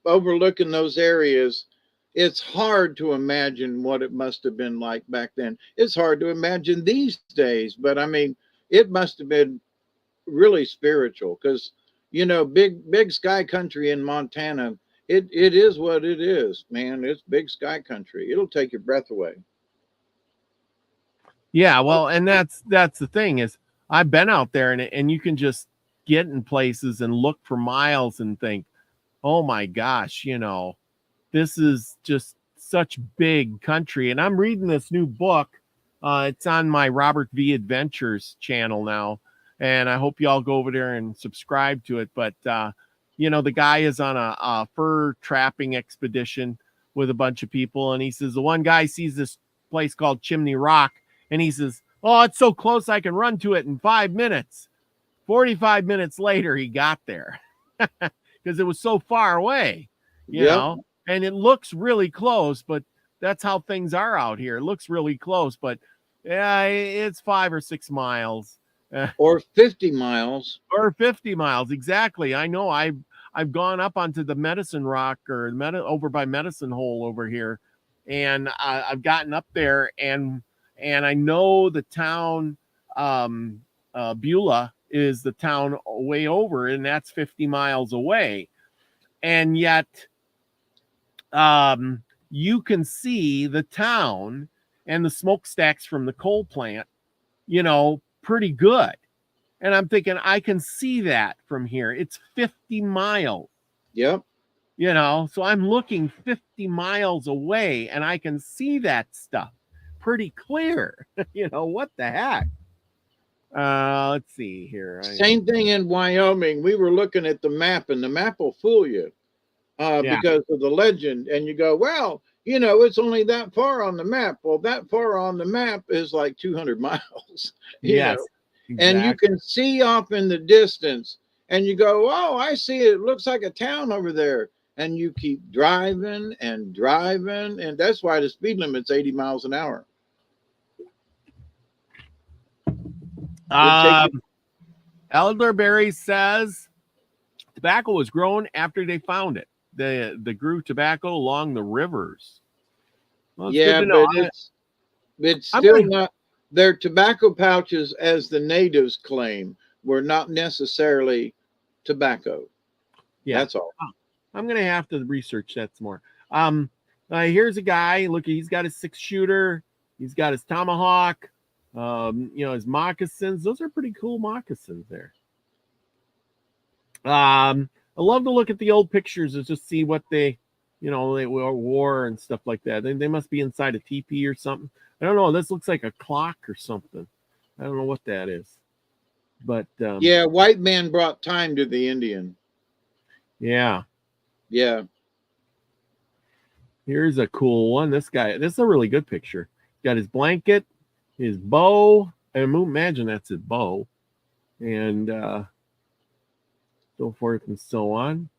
B: overlooking those areas, it's hard to imagine what it must have been like back then. It's hard to imagine these days, but I mean, it must have been really spiritual because, big sky country in Montana, it is what it is, man. It's big sky country. It'll take your breath away.
A: Yeah, well, and that's the thing is I've been out there and you can just get in places and look for miles and think, oh my gosh, this is just such big country. And I'm reading this new book. It's on my Robert V Adventures channel now. And I hope y'all go over there and subscribe to it. But, the guy is on a fur trapping expedition with a bunch of people. And he says, the one guy sees this place called Chimney Rock. And he says, oh, it's so close I can run to it in 5 minutes. 45 minutes later, he got there because it was so far away, you know. And it looks really close, but that's how things are out here. It looks really close, but yeah, it's 5 or 6 miles.
B: Or 50 miles.
A: Or 50 miles, exactly. I know I've gone up onto the Medicine Rock or over by Medicine Hole over here, and I've gotten up there, and And I know the town, Beulah is the town way over, and that's 50 miles away. And yet, you can see the town and the smokestacks from the coal plant, pretty good. And I'm thinking, I can see that from here. It's 50 miles.
B: Yep.
A: So I'm looking 50 miles away and I can see that stuff pretty clear. What the heck? Let's see here.
B: Same thing in Wyoming. We were looking at the map, and the map will fool you because of the legend. And you go, well, it's only that far on the map. Well, that far on the map is like 200 miles.
A: Yes.
B: Exactly. And you can see off in the distance, and you go, oh, I see it. It looks like a town over there. And you keep driving and driving. And that's why the speed limit's 80 miles an hour.
A: Elderberry says tobacco was grown after they found it. They grew tobacco along the rivers.
B: Well, yeah, but it's still not. Their tobacco pouches, as the natives claim, were not necessarily tobacco. Yeah, that's all.
A: I'm going to have to research that some more. Here's a guy. Look, he's got his 6-shooter. He's got his tomahawk. His moccasins. Those are pretty cool moccasins there. I love to look at the old pictures and just see what they wore and stuff like that. They must be inside a teepee or something. I don't know. This looks like a clock or something. I don't know what that is. But
B: yeah, white man brought time to the Indian.
A: Yeah.
B: Yeah.
A: Here's a cool one. This is a really good picture. Got his blanket, his bow. I imagine that's his bow. And so forth and so on.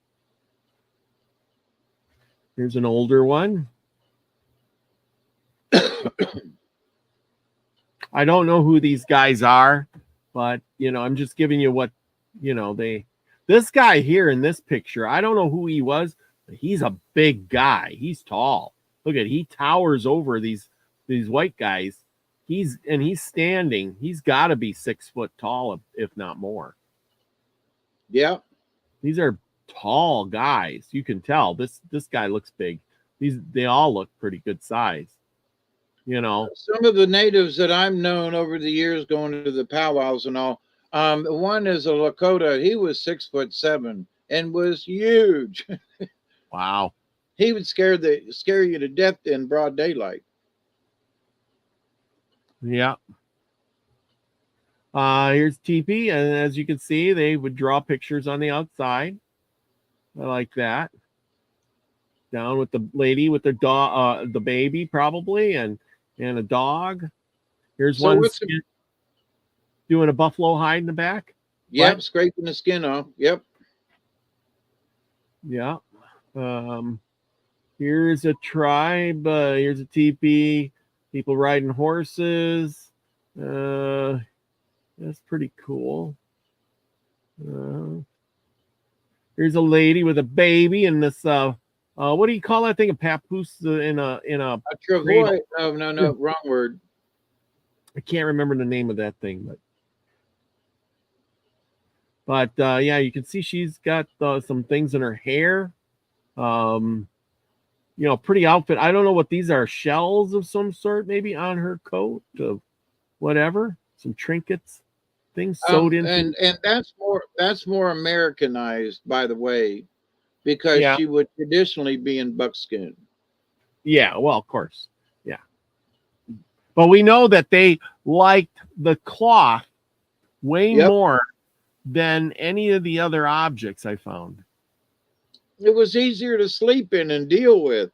A: Here's an older one. I don't know who these guys are, but I'm just giving you what this guy here in this picture, I don't know who he was, but he's a big guy. He's tall. Look at, he towers over these white guys. He's standing. He's got to be 6 foot tall, if not more.
B: Yeah.
A: These are tall guys. You can tell this guy looks big. They all look pretty good size.
B: Some of the natives that I've known over the years going to the powwows and all, one is a Lakota. He was 6'7" and was huge.
A: Wow.
B: He would scare you to death in broad daylight.
A: Yeah. Here's teepee, and as you can see, they would draw pictures on the outside. I like that. Down with the lady with the dog, the baby probably, and a dog. Here's one doing a buffalo hide in the back.
B: Yep,
A: what?
B: Scraping the skin off. Yep.
A: Yeah. Here's a tribe. Here's a teepee. People riding horses. That's pretty cool. Here's a lady with a baby and this. What do you call that thing? A papoose in a
B: travois. No, wrong word.
A: I can't remember the name of that thing, but yeah, you can see she's got some things in her hair. Pretty outfit. I don't know what these are. Shells of some sort, maybe on her coat of whatever. Some trinkets, things sewed into.
B: And that's more Americanized, by the way, because she would traditionally be in buckskin.
A: Yeah, well, of course. Yeah. But we know that they liked the cloth way more than any of the other objects I found.
B: It was easier to sleep in and deal with.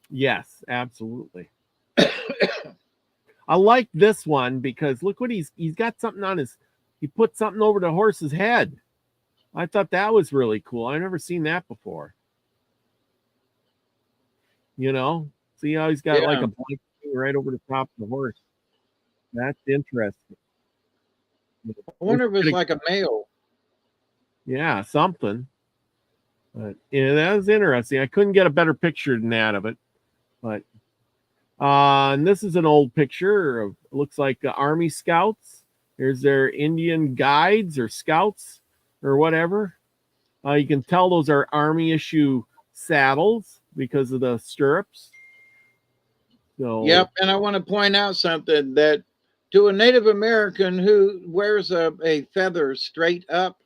A: Yes, absolutely. I like this one because look what he's got something on he put something over the horse's head. I thought that was really cool. I've never seen that before. See how he's got like a blanket right over the top of the horse. That's interesting.
B: I wonder if it's like a male.
A: Yeah, something. But that was interesting. I couldn't get a better picture than that of it. But And this is an old picture of, looks like Army Scouts. Here's their Indian guides or scouts or whatever. You can tell those are Army issue saddles because of the stirrups. So,
B: Yep. And I want to point out something that to a Native American who wears a feather straight up,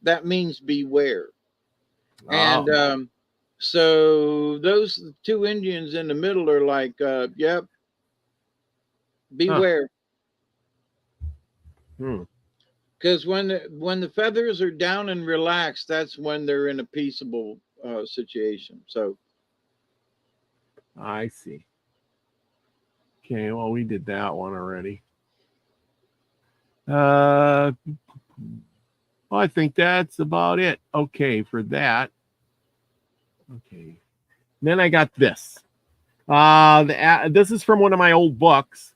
B: that means beware. And so those two Indians in the middle are like, yep, beware. Because when the feathers are down and relaxed, that's when they're in a peaceable situation. So
A: I see. Okay, well, we did that one already. Well, I think that's about it. Okay, for that. Okay. Then I got this. This is from one of my old books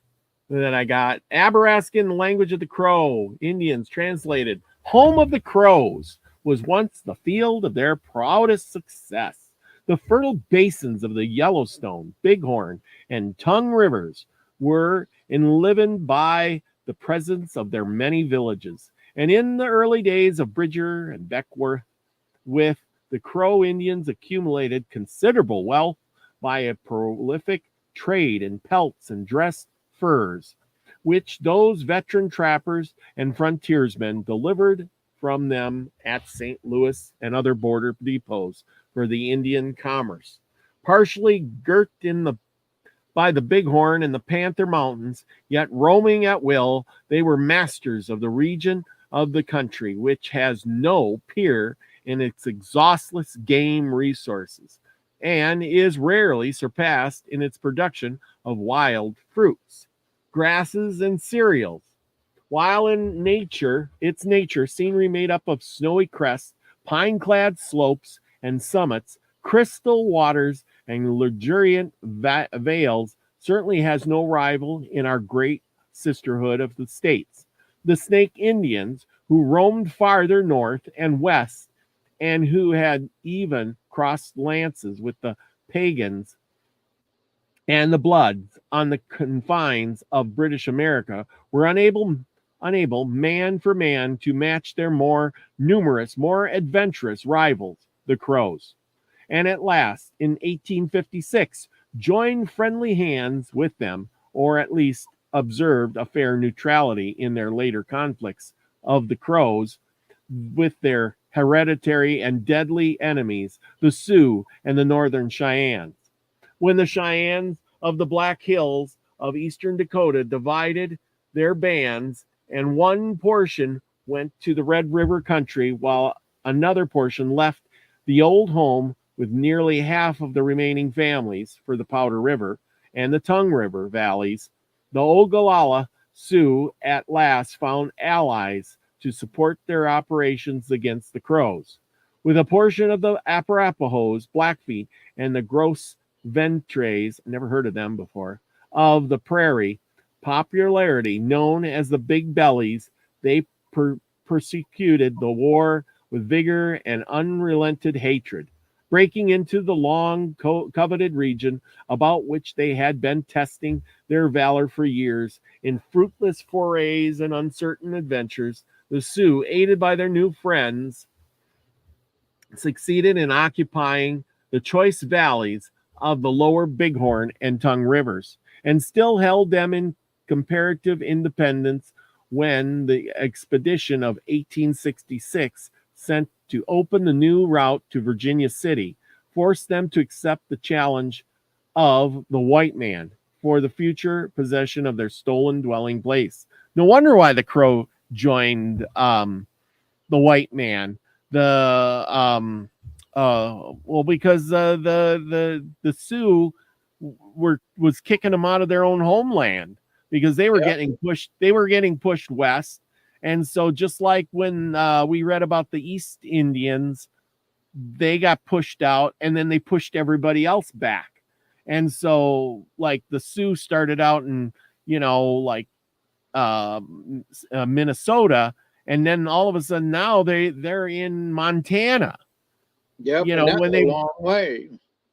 A: that I got. Aberaskan, the language of the Crow, Indians, translated. Home of the Crows was once the field of their proudest success. The fertile basins of the Yellowstone, Bighorn, and Tongue rivers were enlivened by the presence of their many villages. And in the early days of Bridger and Beckworth, with the Crow Indians accumulated considerable wealth by a prolific trade in pelts and dressed furs, which those veteran trappers and frontiersmen delivered from them at St. Louis and other border depots for the Indian commerce. Partially girt by the Bighorn and the Panther Mountains, yet roaming at will, they were masters of the region of the country, which has no peer in its exhaustless game resources, and is rarely surpassed in its production of wild fruits, grasses, and cereals. While in its nature, scenery made up of snowy crests, pine-clad slopes and summits, crystal waters, and luxuriant vales, certainly has no rival in our great sisterhood of the states. The Snake Indians, who roamed farther north and west, and who had even crossed lances with the pagans and the Bloods on the confines of British America, were unable man for man to match their more numerous, more adventurous rivals, the Crows. And at last, in 1856, joined friendly hands with them, or at least observed a fair neutrality in their later conflicts of the Crows with their hereditary and deadly enemies, the Sioux and the Northern Cheyennes. When the Cheyennes of the Black Hills of eastern Dakota divided their bands, and one portion went to the Red River country, while another portion left the old home with nearly half of the remaining families for the Powder River and the Tongue River valleys, the Ogallala Sioux at last found allies to support their operations against the Crows. With a portion of the Arapahoes, Blackfeet, and the Gros Ventres, never heard of them before, of the prairie, popularity known as the Big Bellies, they persecuted the war with vigor and unrelented hatred, breaking into the long coveted region about which they had been testing their valor for years. In fruitless forays and uncertain adventures, the Sioux, aided by their new friends, succeeded in occupying the choice valleys of the lower Bighorn and Tongue rivers, and still held them in comparative independence when the expedition of 1866, sent to open the new route to Virginia City, forced them to accept the challenge of the white man for the future possession of their stolen dwelling place. No wonder why the Crow joined the white man. Because the Sioux was kicking them out of their own homeland because they were getting pushed west. And so just like when we read about the East Indians, they got pushed out and then they pushed everybody else back. And so like the Sioux started out in, Minnesota, and then all of a sudden now they're in Montana.
B: Yep, when they a long way.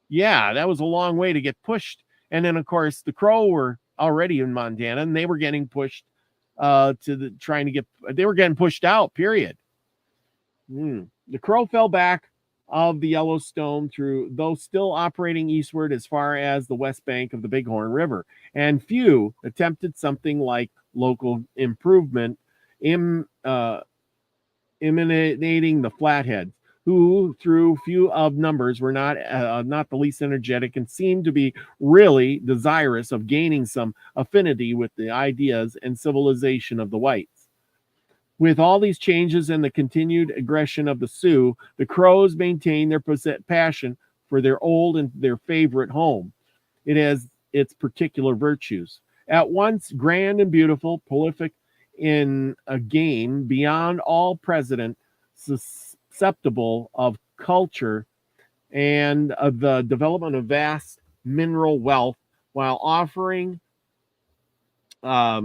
A: Yeah, that was a long way to get pushed. And then, of course, the Crow were already in Montana, and they were getting pushed they were getting pushed out, period. The Crow fell back of the Yellowstone though still operating eastward as far as the west bank of the Bighorn River. And few attempted something like local improvement, emanating the Flatheads, who, through few of numbers, were not the least energetic and seemed to be really desirous of gaining some affinity with the ideas and civilization of the whites. With all these changes and the continued aggression of the Sioux, the Crows maintain their passion for their old and their favorite home. It has its particular virtues. At once grand and beautiful, prolific in a game beyond all precedent, susceptible of culture and of the development of vast mineral wealth, while offering a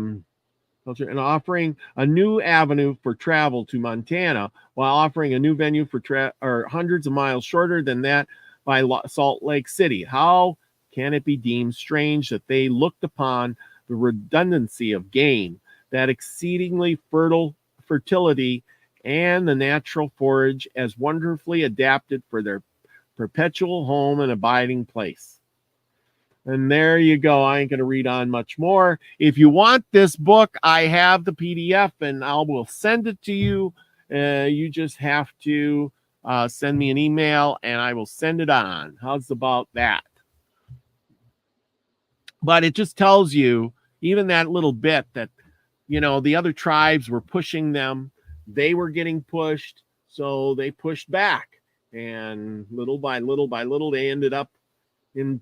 A: new avenue for travel to Montana, while offering a new venue for hundreds of miles shorter than that by Salt Lake City. How can it be deemed strange that they looked upon the redundancy of game, that exceedingly fertility, and the natural forage as wonderfully adapted for their perpetual home and abiding place? And there you go. I ain't going to read on much more. If you want this book, I have the PDF, and I will send it to you. You just have to send me an email, and I will send it on. How's about that? But it just tells you, even that little bit, that, the other tribes were pushing them. They were getting pushed, so they pushed back. And little by little, they ended up in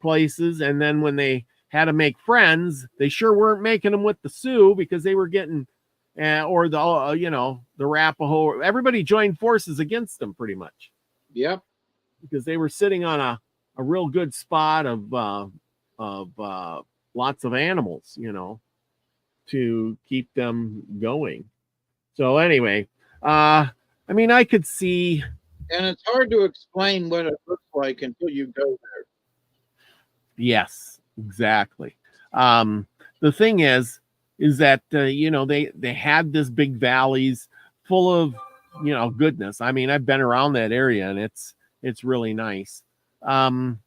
A: places. And then when they had to make friends, they sure weren't making them with the Sioux, because they were getting or the Arapaho. Everybody joined forces against them pretty much.
B: Yep.
A: Because they were sitting on a real good spot of lots of animals, to keep them going. So anyway, I could see.
B: And it's hard to explain what it looks like until you go there.
A: Yes, exactly. The thing is that, they had this big valleys full of, goodness. I've been around that area, and it's really nice. But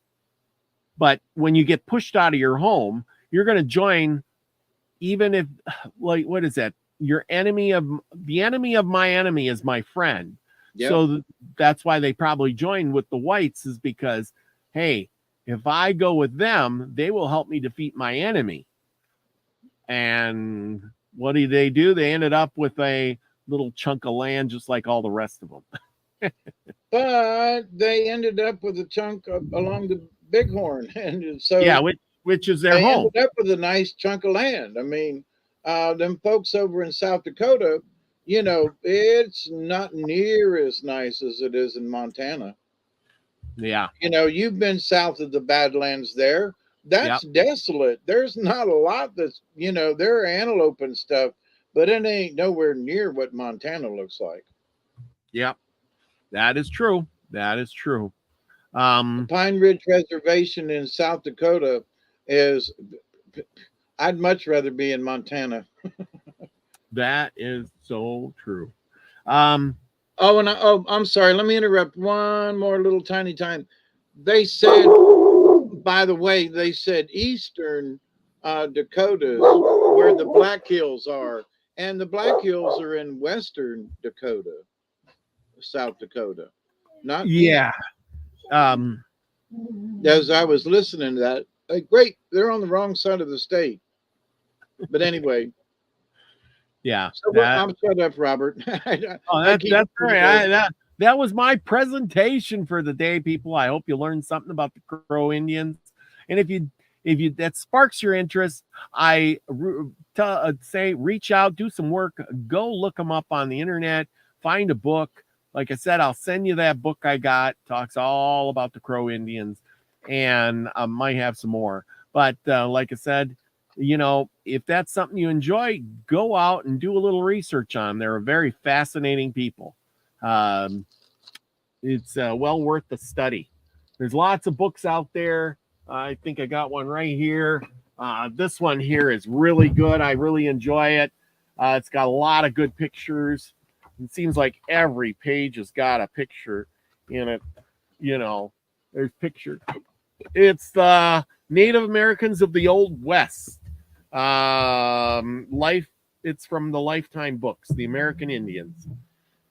A: when you get pushed out of your home, you're going to join, even if, like, what is that? The enemy of my enemy is my friend. Yep. So that's why they probably joined with the whites, is because, hey, if I go with them, they will help me defeat my enemy. And what did they do? They ended up with a little chunk of land, just like all the rest of them.
B: But they ended up with a chunk along the Bighorn, and so
A: yeah, which is their home.
B: Ended up with a nice chunk of land. Them folks over in South Dakota, it's not near as nice as it is in Montana.
A: Yeah.
B: You've been south of the Badlands there. That's desolate. There's not a lot that's, there are antelope and stuff, but it ain't nowhere near what Montana looks like.
A: Yep. That is true. That is true.
B: Pine Ridge Reservation in South Dakota I'd much rather be in Montana.
A: That is so true.
B: I'm sorry. Let me interrupt one more little tiny time. They said, by the way, eastern Dakotas, where the Black Hills are, and the Black Hills are in western Dakota, South Dakota. Not
A: yeah.
B: As I was listening to that, like, great, they're on the wrong side of the state. But anyway.
A: Yeah.
B: So I'm shut up, Robert.
A: That's right. That was my presentation for the day, people. I hope you learned something about the Crow Indians. And if you that sparks your interest, I say reach out, do some work, go look them up on the internet, find a book. Like I said, I'll send you that book I got. Talks all about the Crow Indians, and I might have some more. But like I said, if that's something you enjoy, go out and do a little research on them. They're a very fascinating people. It's well worth the study. There's lots of books out there. I think I got one right here. This one here is really good. I really enjoy it. It's got a lot of good pictures. It seems like every page has got a picture in it. You know, there's picture. It's the Native Americans of the Old West. Life. It's from the Lifetime books, the American Indians.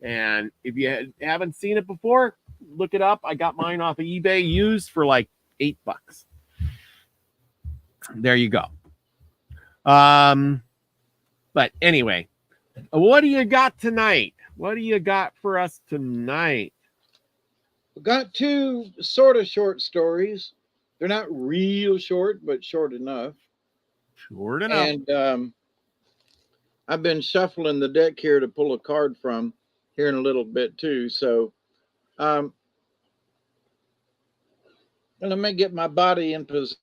A: And if you haven't seen it before, look it up. I got mine off of eBay used for like $8. There you go. But anyway, what do you got tonight? What do you got for us tonight?
B: We got two sort of short stories. They're not real short, but short enough.
A: Short enough.
B: And I've been shuffling the deck here to pull a card from here in a little bit too. So let me get my body in position.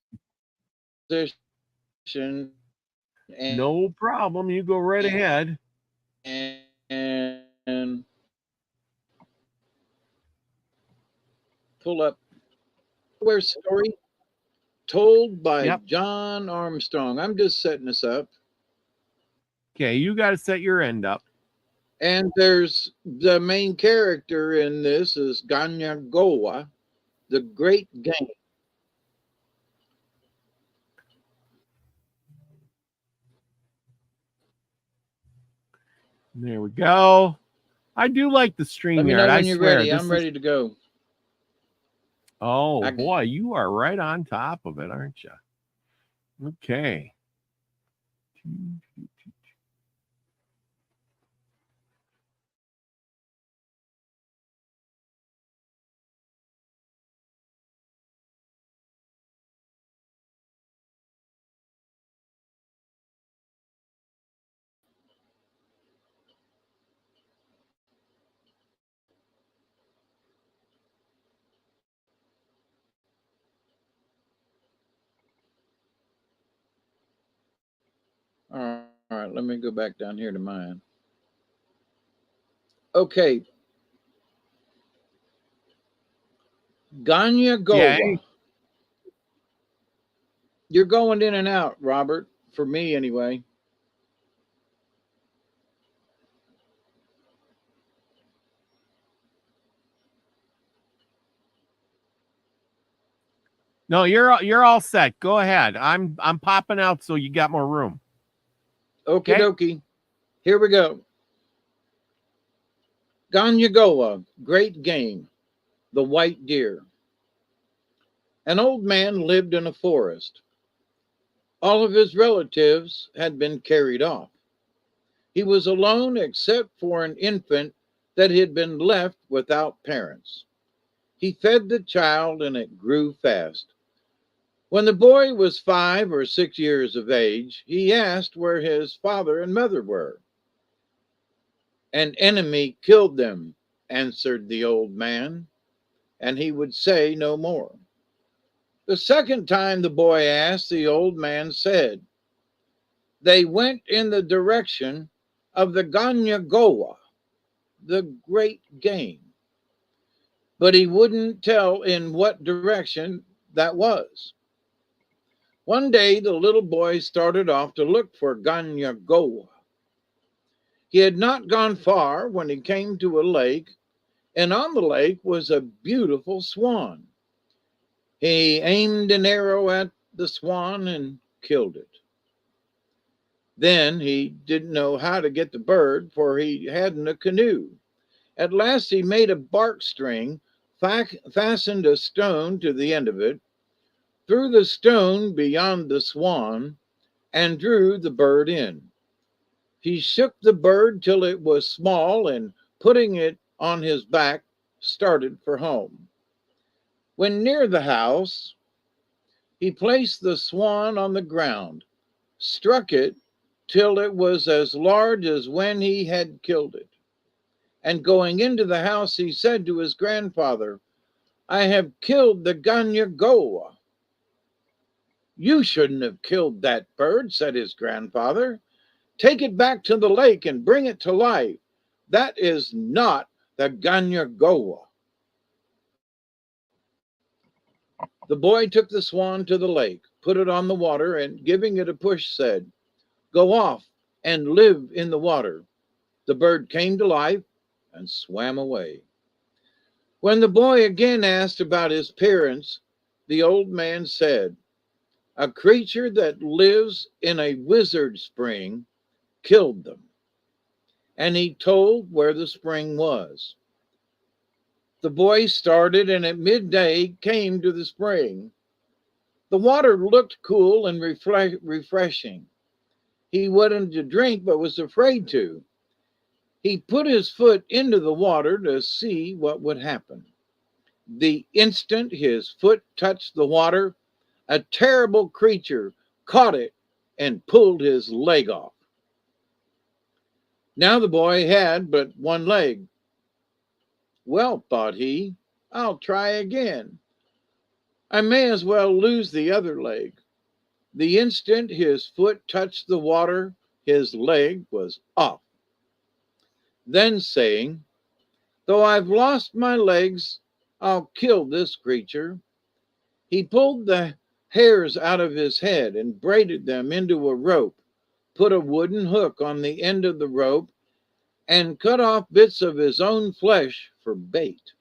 B: And,
A: no problem. You go right ahead.
B: And pull up where story told by John Armstrong. I'm just setting this up.
A: Okay, you got to set your end up.
B: And there's the main character in this is Ganyagowa, the Great Game.
A: There we go. I do like the StreamYard.
B: Let me know when you're ready. I'm ready to go.
A: Oh, boy, you are right on top of it, aren't you? Okay.
B: All right, let me go back down here to mine. Okay. Ganyagowa.
A: Yeah.
B: You're going in and out, Robert, for me anyway.
A: No, you're all set. Go ahead. I'm popping out so you got more room.
B: Okie dokie. Here we go. Ganyagowa, Great Game, the White Deer. An old man lived in a forest. All of his relatives had been carried off. He was alone except for an infant that had been left without parents. He fed the child and it grew fast. When the boy was 5 or 6 years of age, he asked where his father and mother were. An enemy killed them, answered the old man, and he would say no more. The second time the boy asked, the old man said, they went in the direction of the Ganyagowa, the Great Game. But he wouldn't tell in what direction that was. One day, the little boy started off to look for Ganyagowa. He had not gone far when he came to a lake, and on the lake was a beautiful swan. He aimed an arrow at the swan and killed it. Then he didn't know how to get the bird, for he hadn't a canoe. At last he made a bark string, fastened a stone to the end of it, threw the stone beyond the swan, and drew the bird in. He shook the bird till it was small, and putting it on his back, started for home. When near the house, he placed the swan on the ground, struck it till it was as large as when he had killed it. And going into the house, he said to his grandfather, I have killed the Ganyagowa. You shouldn't have killed that bird, said his grandfather. Take it back to the lake and bring it to life. That is not the Ganyagowa. The boy took the swan to the lake, put it on the water, and giving it a push, said, "Go off and live in the water." The bird came to life and swam away. When the boy again asked about his parents, the old man said, "A creature that lives in a wizard spring killed them." And he told where the spring was. The boy started and at midday came to the spring. The water looked cool and refreshing. He wanted to drink but was afraid to. He put his foot into the water to see what would happen. The instant his foot touched the water, a terrible creature caught it and pulled his leg off. Now the boy had but one leg. "Well," thought he, "I'll try again. I may as well lose the other leg." The instant his foot touched the water, his leg was off. Then saying, "Though I've lost my legs, I'll kill this creature," he pulled the hairs out of his head and braided them into a rope, put a wooden hook on the end of the rope, and cut off bits of his own flesh for bait.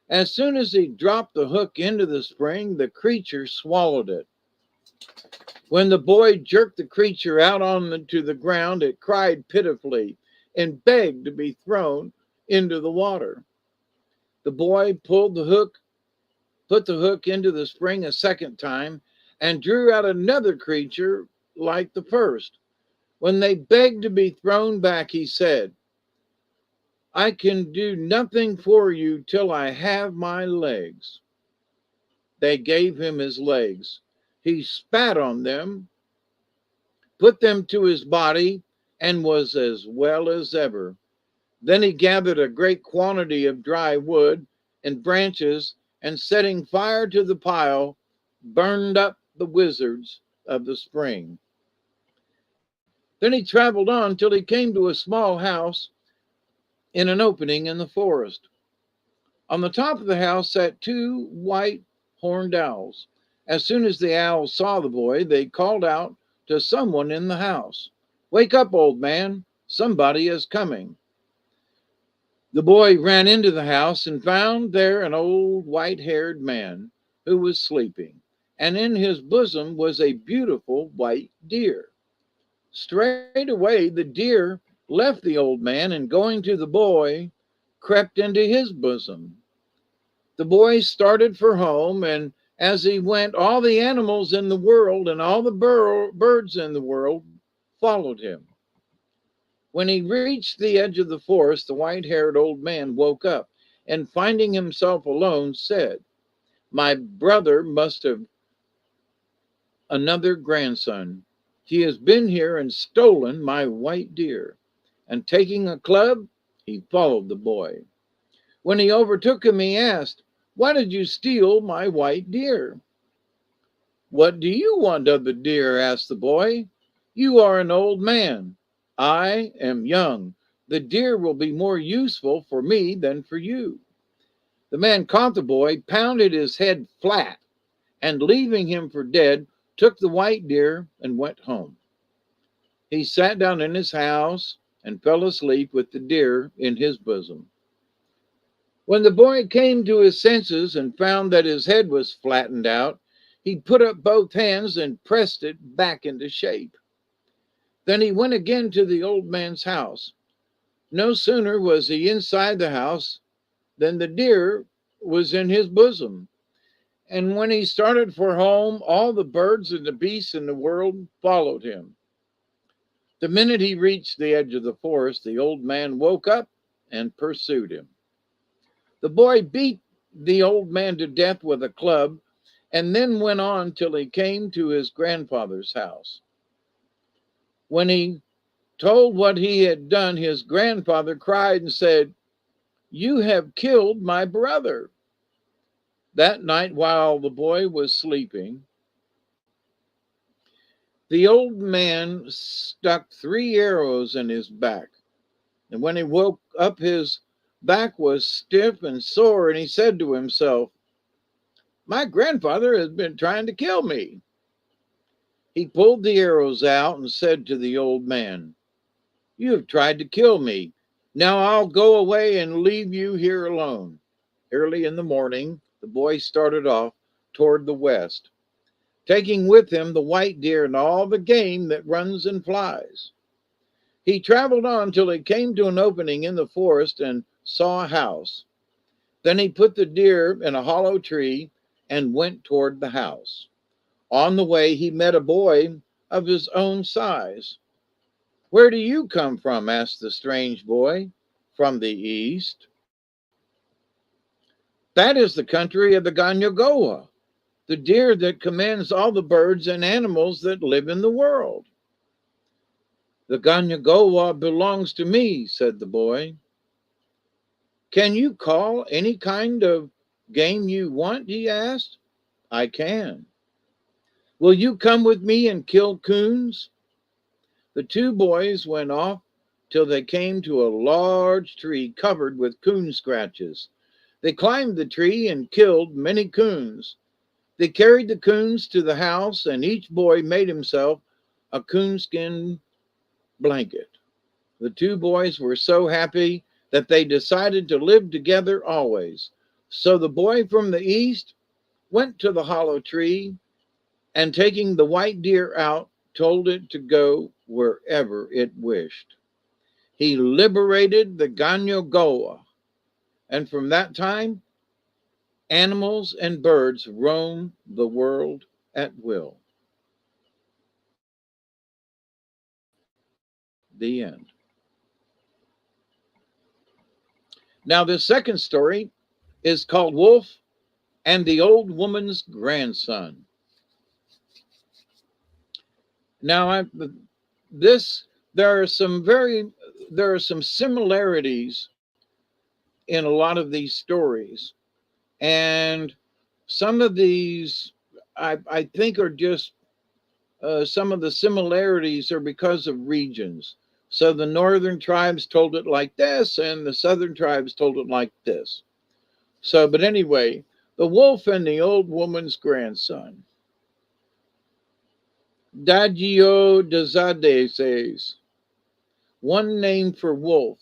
B: As soon as he dropped the hook into the spring, the creature swallowed it. When the boy jerked the creature out onto the ground, it cried pitifully and begged to be thrown into the water. The boy put the hook into the spring a second time, and drew out another creature like the first. When they begged to be thrown back, he said, "I can do nothing for you till I have my legs." They gave him his legs. He spat on them, put them to his body, and was as well as ever. Then he gathered a great quantity of dry wood and branches, and setting fire to the pile, burned up the wizards of the spring. Then he traveled on till he came to a small house in an opening in the forest. On the top of the house sat two white horned owls. As soon as the owls saw the boy, they called out to someone in the house, "Wake up, old man, somebody is coming." The boy ran into the house and found there an old white-haired man who was sleeping, and in his bosom was a beautiful white deer. Straightway the deer left the old man, and going to the boy, crept into his bosom. The boy started for home, and as he went, all the animals in the world and all the birds in the world followed him. When he reached the edge of the forest, the white-haired old man woke up, and finding himself alone, said, "My brother must have another grandson. He has been here and stolen my white deer." And taking a club, he followed the boy. When he overtook him, he asked, "Why did you steal my white deer?" "What do you want of the deer?" asked the boy. "You are an old man. I am young. The deer will be more useful for me than for you." The man caught the boy, pounded his head flat, and leaving him for dead, took the white deer and went home. He sat down in his house and fell asleep with the deer in his bosom. When the boy came to his senses and found that his head was flattened out, he put up both hands and pressed it back into shape. Then he went again to the old man's house. No sooner was he inside the house than the deer was in his bosom. And when he started for home, all the birds and the beasts in the world followed him. The minute he reached the edge of the forest, the old man woke up and pursued him. The boy beat the old man to death with a club, and then went on till he came to his grandfather's house. When he told what he had done, his grandfather cried and said, "You have killed my brother." That night, while the boy was sleeping, the old man stuck 3 arrows in his back. And when he woke up, his back was stiff and sore, and he said to himself, My grandfather has been trying to kill me." He pulled the arrows out and said to the old man, "You have tried to kill me. Now I'll go away and leave you here alone." Early in the morning, the boy started off toward the west, taking with him the white deer and all the game that runs and flies. He traveled on till he came to an opening in the forest and saw a house. Then he put the deer in a hollow tree and went toward the house. On the way, he met a boy of his own size. "Where do you come from?" asked the strange boy. "From the east." "That is the country of the Ganyagoa, the deer that commands all the birds and animals that live in the world." "The Ganyagoa belongs to me," said the boy. "Can you call any kind of game you want?" he asked. "I can." "Will you come with me and kill coons?" The two boys went off till they came to a large tree covered with coon scratches. They climbed the tree and killed many coons. They carried the coons to the house, and each boy made himself a coonskin blanket. The two boys were so happy that they decided to live together always. So the boy from the east went to the hollow tree and, taking the white deer out, told it to go wherever it wished. He liberated the Ganyagoa, and from that time, animals and birds roam the world at will. The end. Now, this second story is called Wolf and the Old Woman's Grandson. Now, this there are some similarities in a lot of these stories, and some of these I think are just some of the similarities are because of regions. So the northern tribes told it like this, and the southern tribes told it like this. So, but anyway, the wolf and the old woman's grandson. Dagio Dazade says, one name for wolf,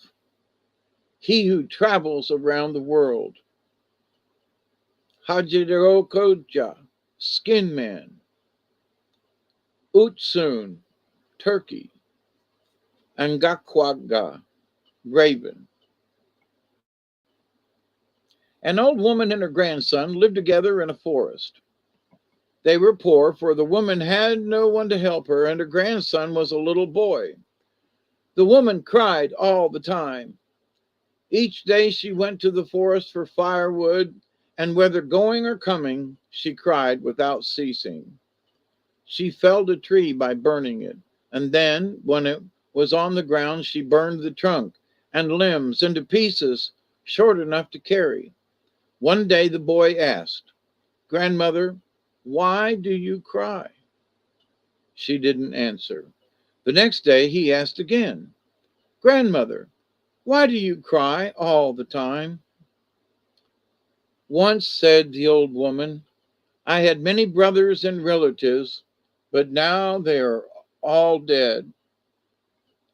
B: he who travels around the world. Hajiro Koja, skin man. Utsun, turkey. Angakwaga, raven. An old woman and her grandson lived together in a forest. They were poor, for the woman had no one to help her, and her grandson was a little boy. The woman cried all the time. Each day she went to the forest for firewood, and whether going or coming, she cried without ceasing. She felled a tree by burning it, and then, when it was on the ground, she burned the trunk and limbs into pieces short enough to carry. One day the boy asked, "Grandmother, why do you cry?" She didn't answer. The next day he asked again, "Grandmother, why do you cry all the time?" "Once," said the old woman, "I had many brothers and relatives, but now they are all dead."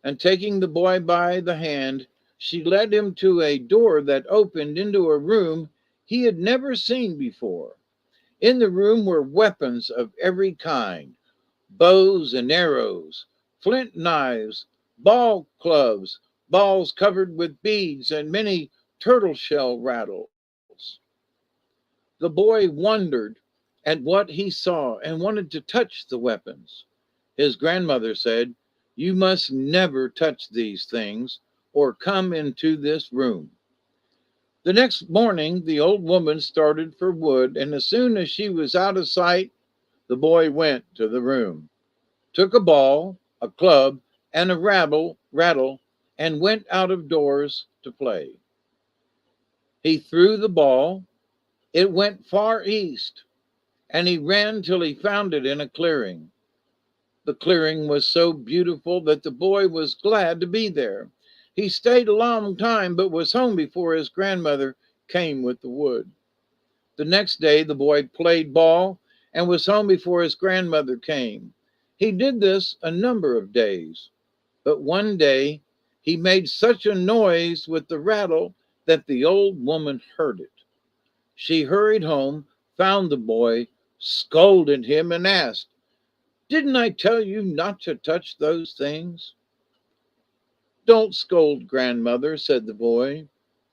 B: And taking the boy by the hand, she led him to a door that opened into a room he had never seen before. In the room were weapons of every kind, bows and arrows, flint knives, ball clubs, balls covered with beads, and many turtle shell rattles. The boy wondered at what he saw and wanted to touch the weapons. His grandmother said, "You must never touch these things or come into this room." The next morning, the old woman started for wood, and as soon as she was out of sight, the boy went to the room, took a ball, a club, and a rattle, and went out of doors to play. He threw the ball. It went far east, and he ran till he found it in a clearing. The clearing was so beautiful that the boy was glad to be there. He stayed a long time, but was home before his grandmother came with the wood. The next day, the boy played ball and was home before his grandmother came. He did this a number of days, but one day he made such a noise with the rattle that the old woman heard it. She hurried home, found the boy, scolded him, and asked, "Didn't I tell you not to touch those things?" "Don't scold, grandmother," said the boy,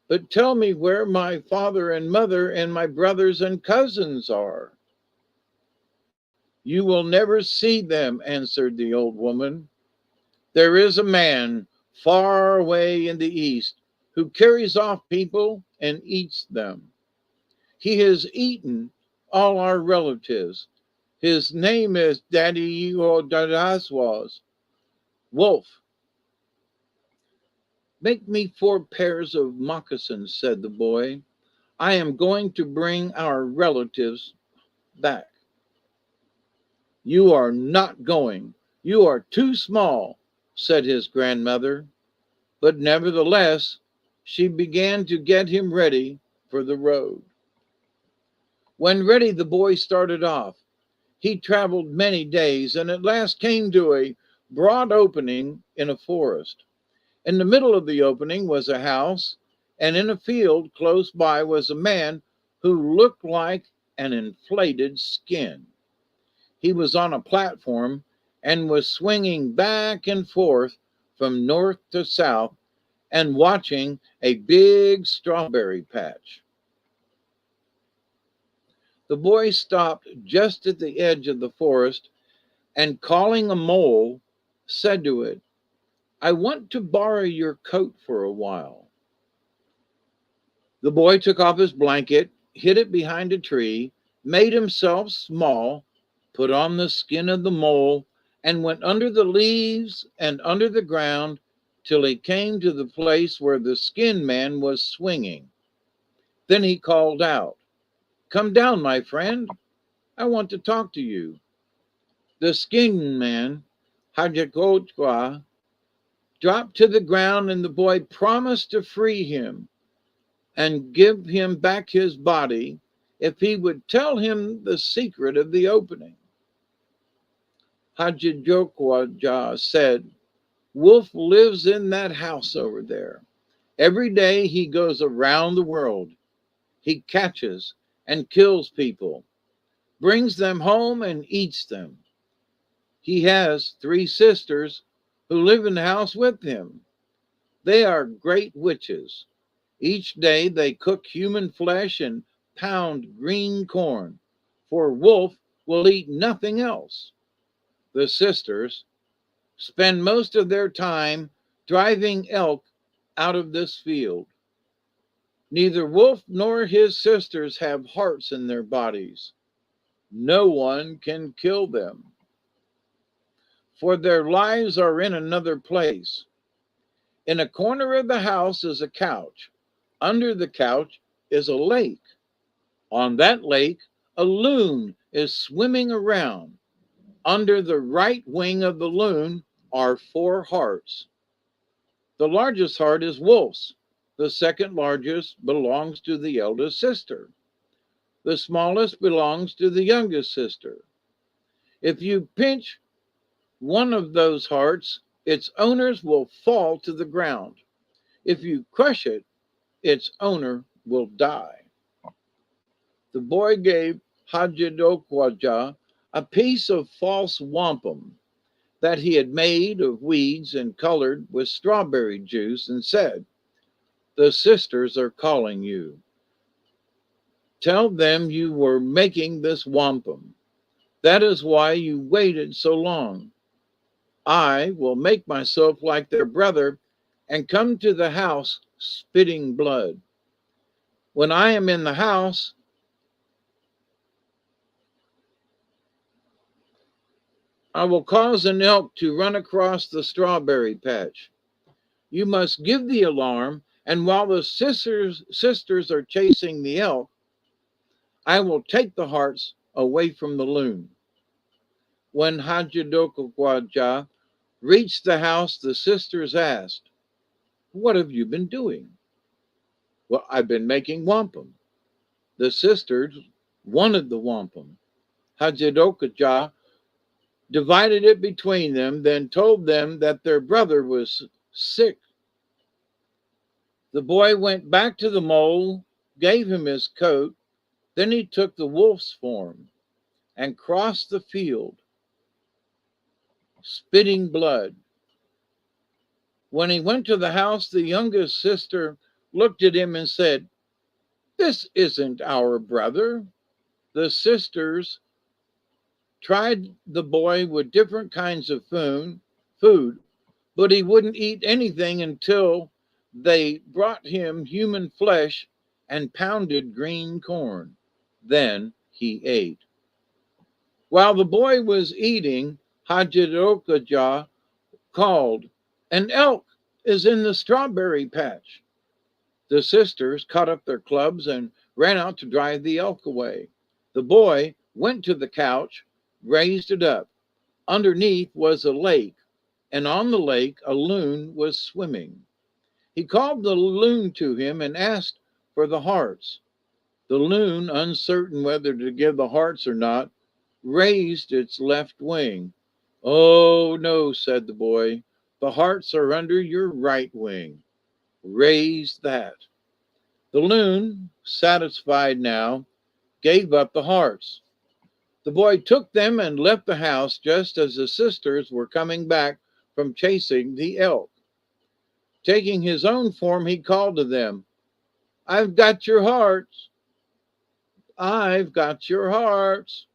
B: "but tell me where my father and mother and my brothers and cousins are." "You will never see them," answered the old woman. "There is a man far away in the east who carries off people and eats them. He has eaten all our relatives. His name is Daddy Dadaswas, Wolf." "Make me 4 pairs of moccasins," said the boy. "I am going to bring our relatives back." "You are not going. You are too small," said his grandmother. But nevertheless, she began to get him ready for the road. When ready, the boy started off. He traveled many days and at last came to a broad opening in a forest. In the middle of the opening was a house, and in a field close by was a man who looked like an inflated skin. He was on a platform and was swinging back and forth from north to south and watching a big strawberry patch. The boy stopped just at the edge of the forest and, calling a mole, said to it, "I want to borrow your coat for a while." The boy took off his blanket, hid it behind a tree, made himself small, put on the skin of the mole, and went under the leaves and under the ground till he came to the place where the skin man was swinging. Then he called out, "Come down, my friend. I want to talk to you." The skin man, Hajakotwa, dropped to the ground, and the boy promised to free him and give him back his body if he would tell him the secret of the opening. Hajakotwa said, "Wolf lives in that house over there. Every day he goes around the world. He catches and kills people, brings them home and eats them. He has 3 sisters who live in the house with him. They are great witches. Each day they cook human flesh and pound green corn, for Wolf will eat nothing else. The sisters spend most of their time driving elk out of this field. Neither Wolf nor his sisters have hearts in their bodies. No one can kill them, for their lives are in another place. In a corner of the house is a couch. Under the couch is a lake. On that lake, a loon is swimming around. Under the right wing of the loon are 4 hearts. The largest heart is Wolf's. The second largest belongs to the eldest sister. The smallest belongs to the youngest sister. If you pinch one of those hearts, its owners will fall to the ground. If you crush it, its owner will die." The boy gave Hajidokwaja a piece of false wampum that he had made of weeds and colored with strawberry juice and said, "The sisters are calling you. Tell them you were making this wampum. That is why you waited so long. I will make myself like their brother and come to the house spitting blood. When I am in the house, I will cause an elk to run across the strawberry patch. You must give the alarm, and while the sisters are chasing the elk, I will take the hearts away from the loon." When Hajidokwaja reached the house, the sisters asked, "What have you been doing?" "Well, I've been making wampum." The sisters wanted the wampum. Hajidokaja divided it between them, then told them that their brother was sick. The boy went back to the mole, gave him his coat, then he took the wolf's form and crossed the field, spitting blood. When he went to the house, the youngest sister looked at him and said, "This isn't our brother." The sisters tried the boy with different kinds of food, but he wouldn't eat anything until they brought him human flesh and pounded green corn. Then he ate. While the boy was eating, Hajirokaja called, "An elk is in the strawberry patch." The sisters caught up their clubs and ran out to drive the elk away. The boy went to the couch, raised it up. Underneath was a lake, and on the lake a loon was swimming. He called the loon to him and asked for the hearts. The loon, uncertain whether to give the hearts or not, raised its left wing. "Oh, no," said the boy. "The hearts are under your right wing. Raise that." The loon, satisfied now, gave up the hearts. The boy took them and left the house just as the sisters were coming back from chasing the elk. Taking his own form, he called to them, "I've got your hearts. I've got your hearts."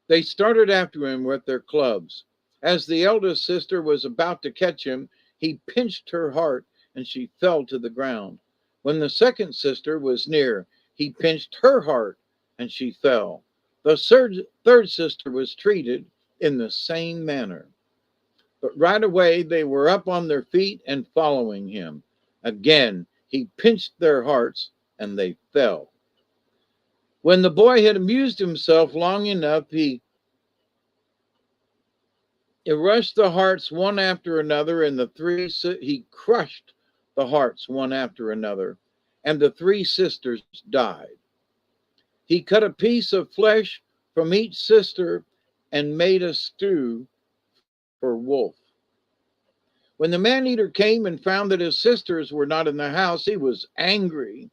B: They started after him with their clubs. As the eldest sister was about to catch him, he pinched her heart and she fell to the ground. When the second sister was near, he pinched her heart and she fell. The third sister was treated in the same manner. But right away they were up on their feet and following him. Again, he pinched their hearts and they fell. When the boy had amused himself long enough, he rushed the hearts one after another, and he crushed the hearts one after another, and the three sisters died. He cut a piece of flesh from each sister and made a stew for Wolf. When the man-eater came and found that his sisters were not in the house, he was angry.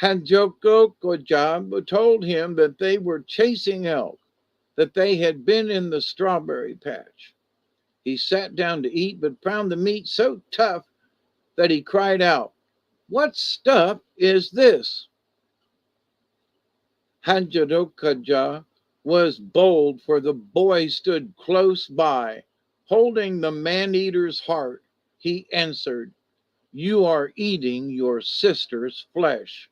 B: Hanjokokojab told him that they were chasing elk, that they had been in the strawberry patch. He sat down to eat, but found the meat so tough that he cried out, "What stuff is this?" Hanjadokaja was bold, for the boy stood close by, holding the man-eater's heart. He answered, "You are eating your sister's flesh."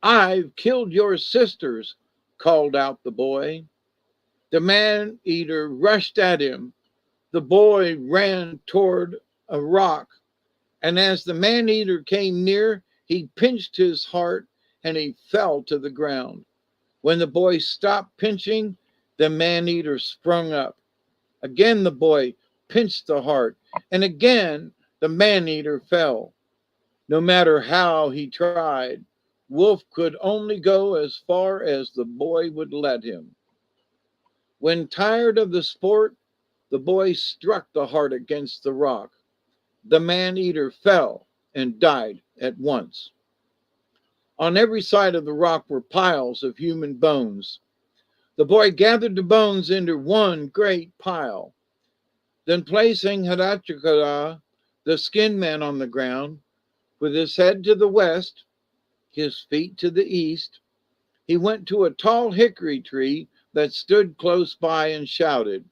B: "I've killed your sisters," called out the boy. The man-eater rushed at him. The boy ran toward a rock, and as the man-eater came near, he pinched his heart and he fell to the ground. When the boy stopped pinching, the man-eater sprung up. Again the boy pinched the heart, and again the man-eater fell. No matter how he tried, Wolf could only go as far as the boy would let him. When tired of the sport, the boy struck the heart against the rock. The man-eater fell and died at once. On every side of the rock were piles of human bones. The boy gathered the bones into one great pile. Then placing Harachikara, the skin man, on the ground, with his head to the west, his feet to the east, he went to a tall hickory tree that stood close by and shouted,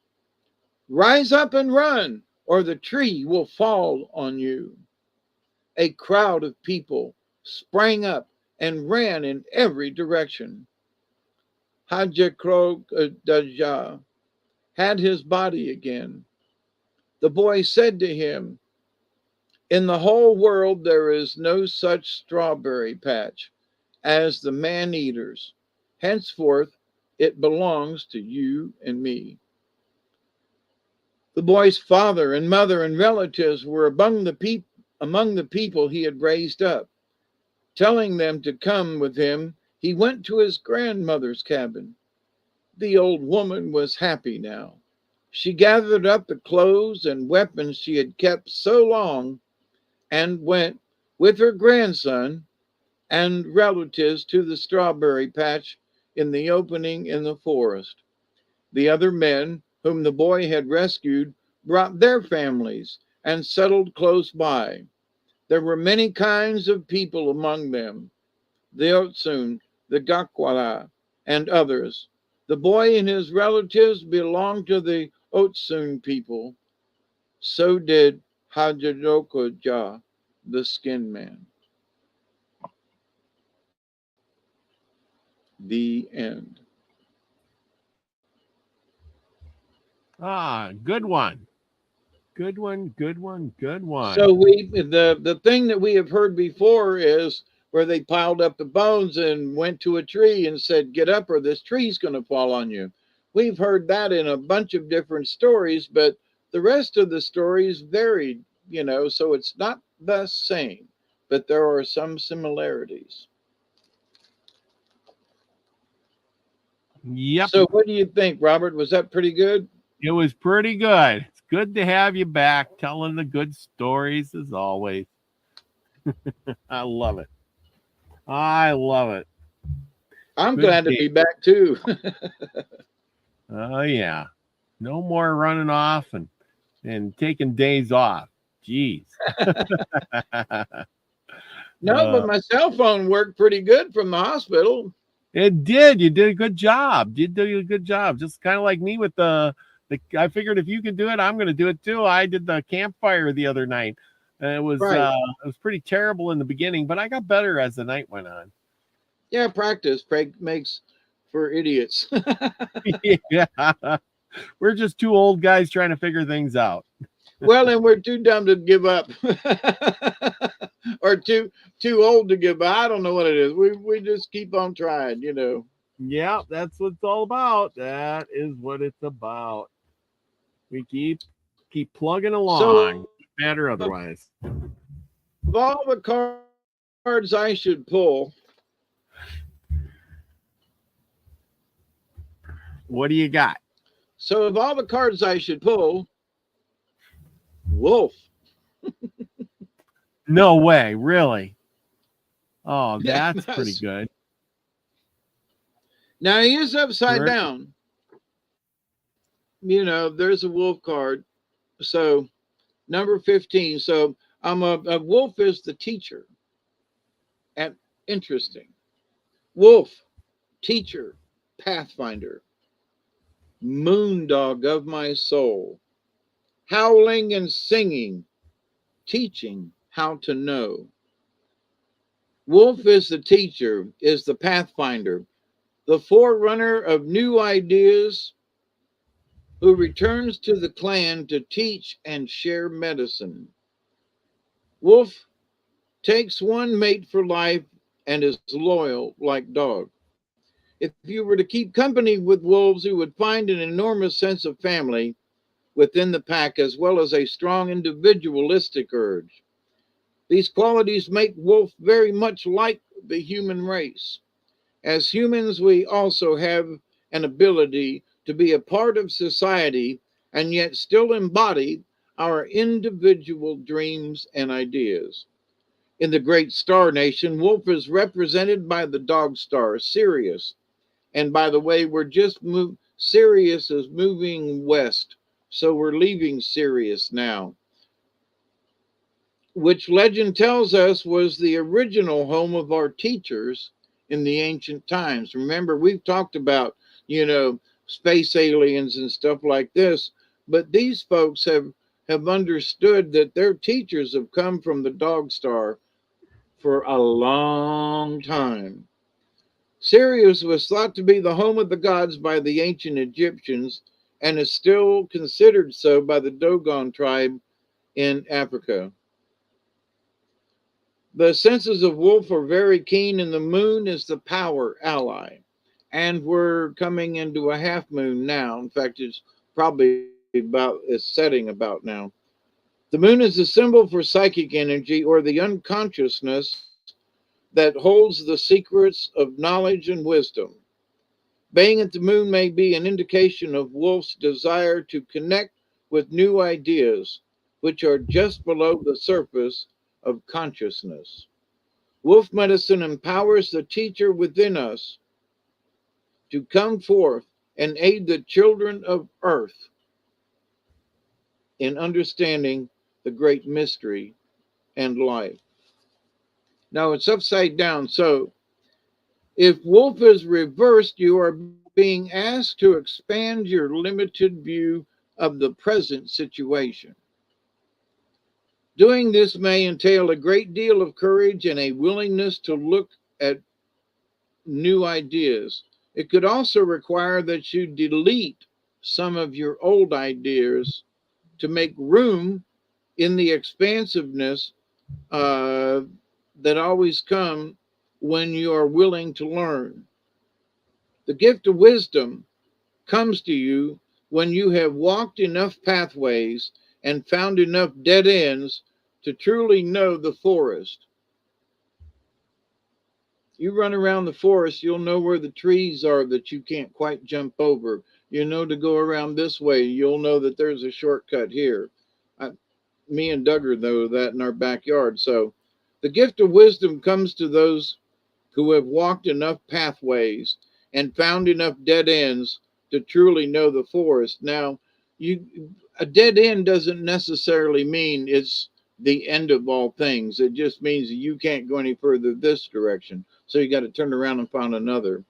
B: "Rise up and run, or the tree will fall on you." A crowd of people sprang up and ran in every direction. Hajakrodaja had his body again. The boy said to him, "In the whole world there is no such strawberry patch as the man-eaters. Henceforth it belongs to you and me." The boy's father and mother and relatives were among the people he had raised up. Telling them to come with him, he went to his grandmother's cabin. The old woman was happy now. She gathered up the clothes and weapons she had kept so long and went with her grandson and relatives to the strawberry patch in the opening in the forest. The other men, whom the boy had rescued, brought their families and settled close by. There were many kinds of people among them, the Otsun, the Gakwara, and others. The boy and his relatives belonged to the Otsun people. So did Hajadokoja, the skin man. The end.
A: Ah, good one. Good one, good one, good one.
B: So the thing that we have heard before is where they piled up the bones and went to a tree and said, "Get up, or this tree's going to fall on you." We've heard that in a bunch of different stories, but the rest of the stories varied, so it's not the same, but there are some similarities.
A: Yep.
B: So what do you think, Robert? Was that pretty good?
A: It was pretty good. It's good to have you back telling the good stories as always. I love it. I love it.
B: I'm
A: Good
B: glad to be back too.
A: Oh yeah. No more running off and taking days off. Jeez.
B: No, but my cell phone worked pretty good from the hospital.
A: It did. You did a good job. You did a good job. Just kind of like me with the I figured if you can do it, I'm going to do it too. I did the campfire the other night. And it was pretty terrible in the beginning, but I got better as the night went on.
B: Yeah, practice makes for idiots.
A: Yeah. We're just two old guys trying to figure things out.
B: Well, and we're too dumb to give up. Or too old to give up. I don't know what it is. We just keep on trying,
A: Yeah, that's what it's all about. That is what it's about. We keep plugging along, bad or otherwise.
B: Of all the cards I should pull,
A: what do you got?
B: So of all the cards I should pull, Wolf.
A: No way, really? Oh, that's pretty good.
B: Now he is upside down. There's a wolf card. So number 15. So I'm a wolf is the teacher. And interesting. Wolf, teacher, pathfinder, moondog of my soul, howling and singing, teaching how to know. Wolf is the teacher, is the pathfinder, the forerunner of new ideas, who returns to the clan to teach and share medicine. Wolf takes one mate for life and is loyal like dog. If you were to keep company with wolves, you would find an enormous sense of family within the pack, as well as a strong individualistic urge. These qualities make wolf very much like the human race. As humans, we also have an ability to be a part of society and yet still embody our individual dreams and ideas. In the great star nation, wolf is represented by the dog star, Sirius. And by the way, Sirius is moving west, so we're leaving Sirius now, which legend tells us was the original home of our teachers in the ancient times. Remember, we've talked about, space aliens and stuff like this, but these folks have understood that their teachers have come from the dog star for a long time. Sirius was thought to be the home of the gods by the ancient Egyptians and is still considered so by the Dogon tribe in Africa. The senses of wolf are very keen, and the moon is the power ally. And we're coming into a half moon now. In fact, it's probably it's setting about now. The moon is a symbol for psychic energy or the unconsciousness that holds the secrets of knowledge and wisdom. Baying at the moon may be an indication of Wolf's desire to connect with new ideas, which are just below the surface of consciousness. Wolf medicine empowers the teacher within us to come forth and aid the children of earth in understanding the great mystery and life. Now it's upside down. So if Wolf is reversed, you are being asked to expand your limited view of the present situation. Doing this may entail a great deal of courage and a willingness to look at new ideas. It could also require that you delete some of your old ideas to make room in the expansiveness that always come when you are willing to learn. The gift of wisdom comes to you when you have walked enough pathways and found enough dead ends to truly know the forest. You run around the forest, you'll know where the trees are that you can't quite jump over. You know to go around this way. You'll know that there's a shortcut here. Me and Duggar know that in our backyard. So the gift of wisdom comes to those who have walked enough pathways and found enough dead ends to truly know the forest. Now, a dead end doesn't necessarily mean it's the end of all things. It just means that you can't go any further this direction. So you got to turn around and find another.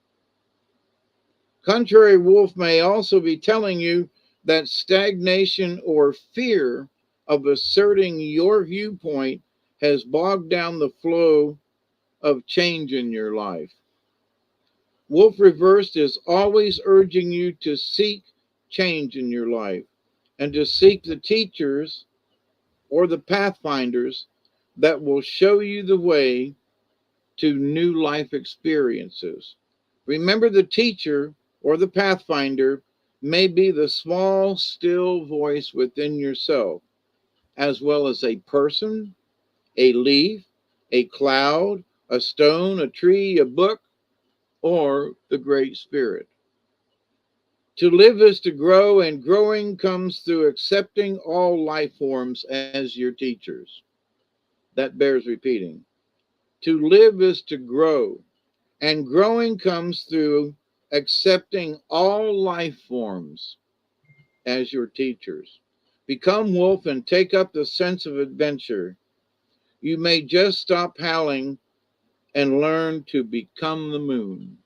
B: Contrary Wolf may also be telling you that stagnation or fear of asserting your viewpoint has bogged down the flow of change in your life. Wolf reversed is always urging you to seek change in your life and to seek the teachers or the pathfinders that will show you the way to new life experiences. Remember, the teacher or the pathfinder may be the small, still voice within yourself, as well as a person, a leaf, a cloud, a stone, a tree, a book, or the Great Spirit. To live is to grow, and growing comes through accepting all life forms as your teachers. That bears repeating. To live is to grow, and growing comes through accepting all life forms as your teachers. Become Wolf and take up the sense of adventure. You may just stop howling and learn to become the moon.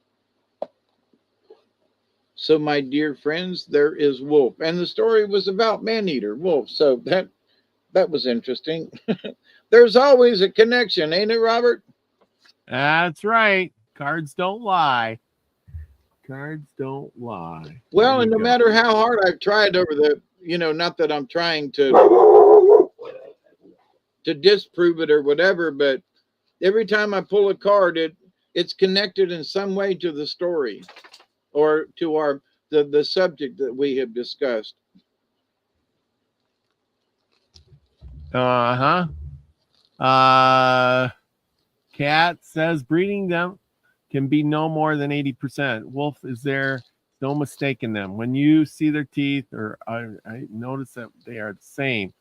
B: So, my dear friends, there is Wolf. And the story was about Maneater Wolf. So that was interesting. There's always a connection, ain't it, Robert?
A: That's right. Cards don't lie. Cards don't lie.
B: Well, and no matter how hard I've tried over the, not that I'm trying to disprove it or whatever, but every time I pull a card, it's connected in some way to the story or to the subject that we have discussed.
A: Cat says breeding them can be no more than 80%. Wolf, is there no mistake in them? When you see their teeth, or I notice that they are the same.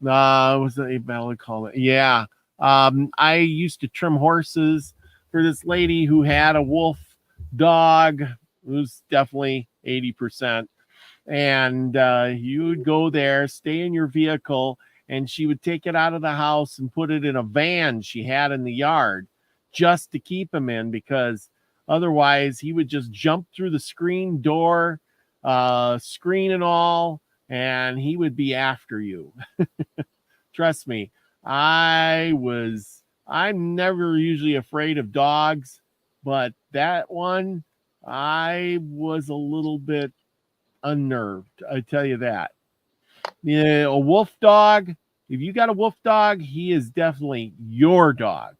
A: Was it a valid call? Yeah. I used to trim horses for this lady who had a wolf dog who's definitely 80%. And you would go there, stay in your vehicle, and she would take it out of the house and put it in a van she had in the yard just to keep him in, because otherwise he would just jump through the screen door, screen and all, and he would be after you. Trust me, I'm never usually afraid of dogs, but that one, I was a little bit unnerved. I tell you that. Yeah, a wolf dog, if you got a wolf dog, he is definitely your dog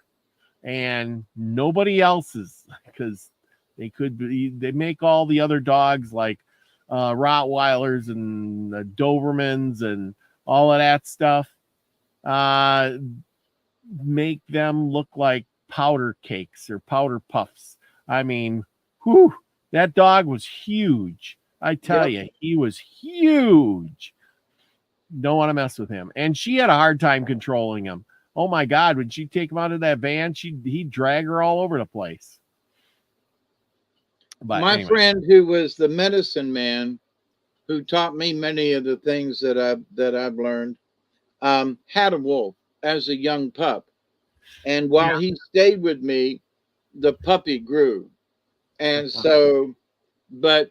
A: and nobody else's, because they make all the other dogs like Rottweilers and Dobermans and all of that stuff, make them look like powder cakes or powder puffs. I mean, whew, that dog was huge. I tell you, he was huge. Don't want to mess with him. And she had a hard time controlling him. Oh my God, when she'd take him out of that van, he'd drag her all over the place. But
B: my
A: anyway.
B: friend who was the medicine man who taught me many of the things that I've learned, had a wolf as a young pup. And while he stayed with me, the puppy grew. And so, but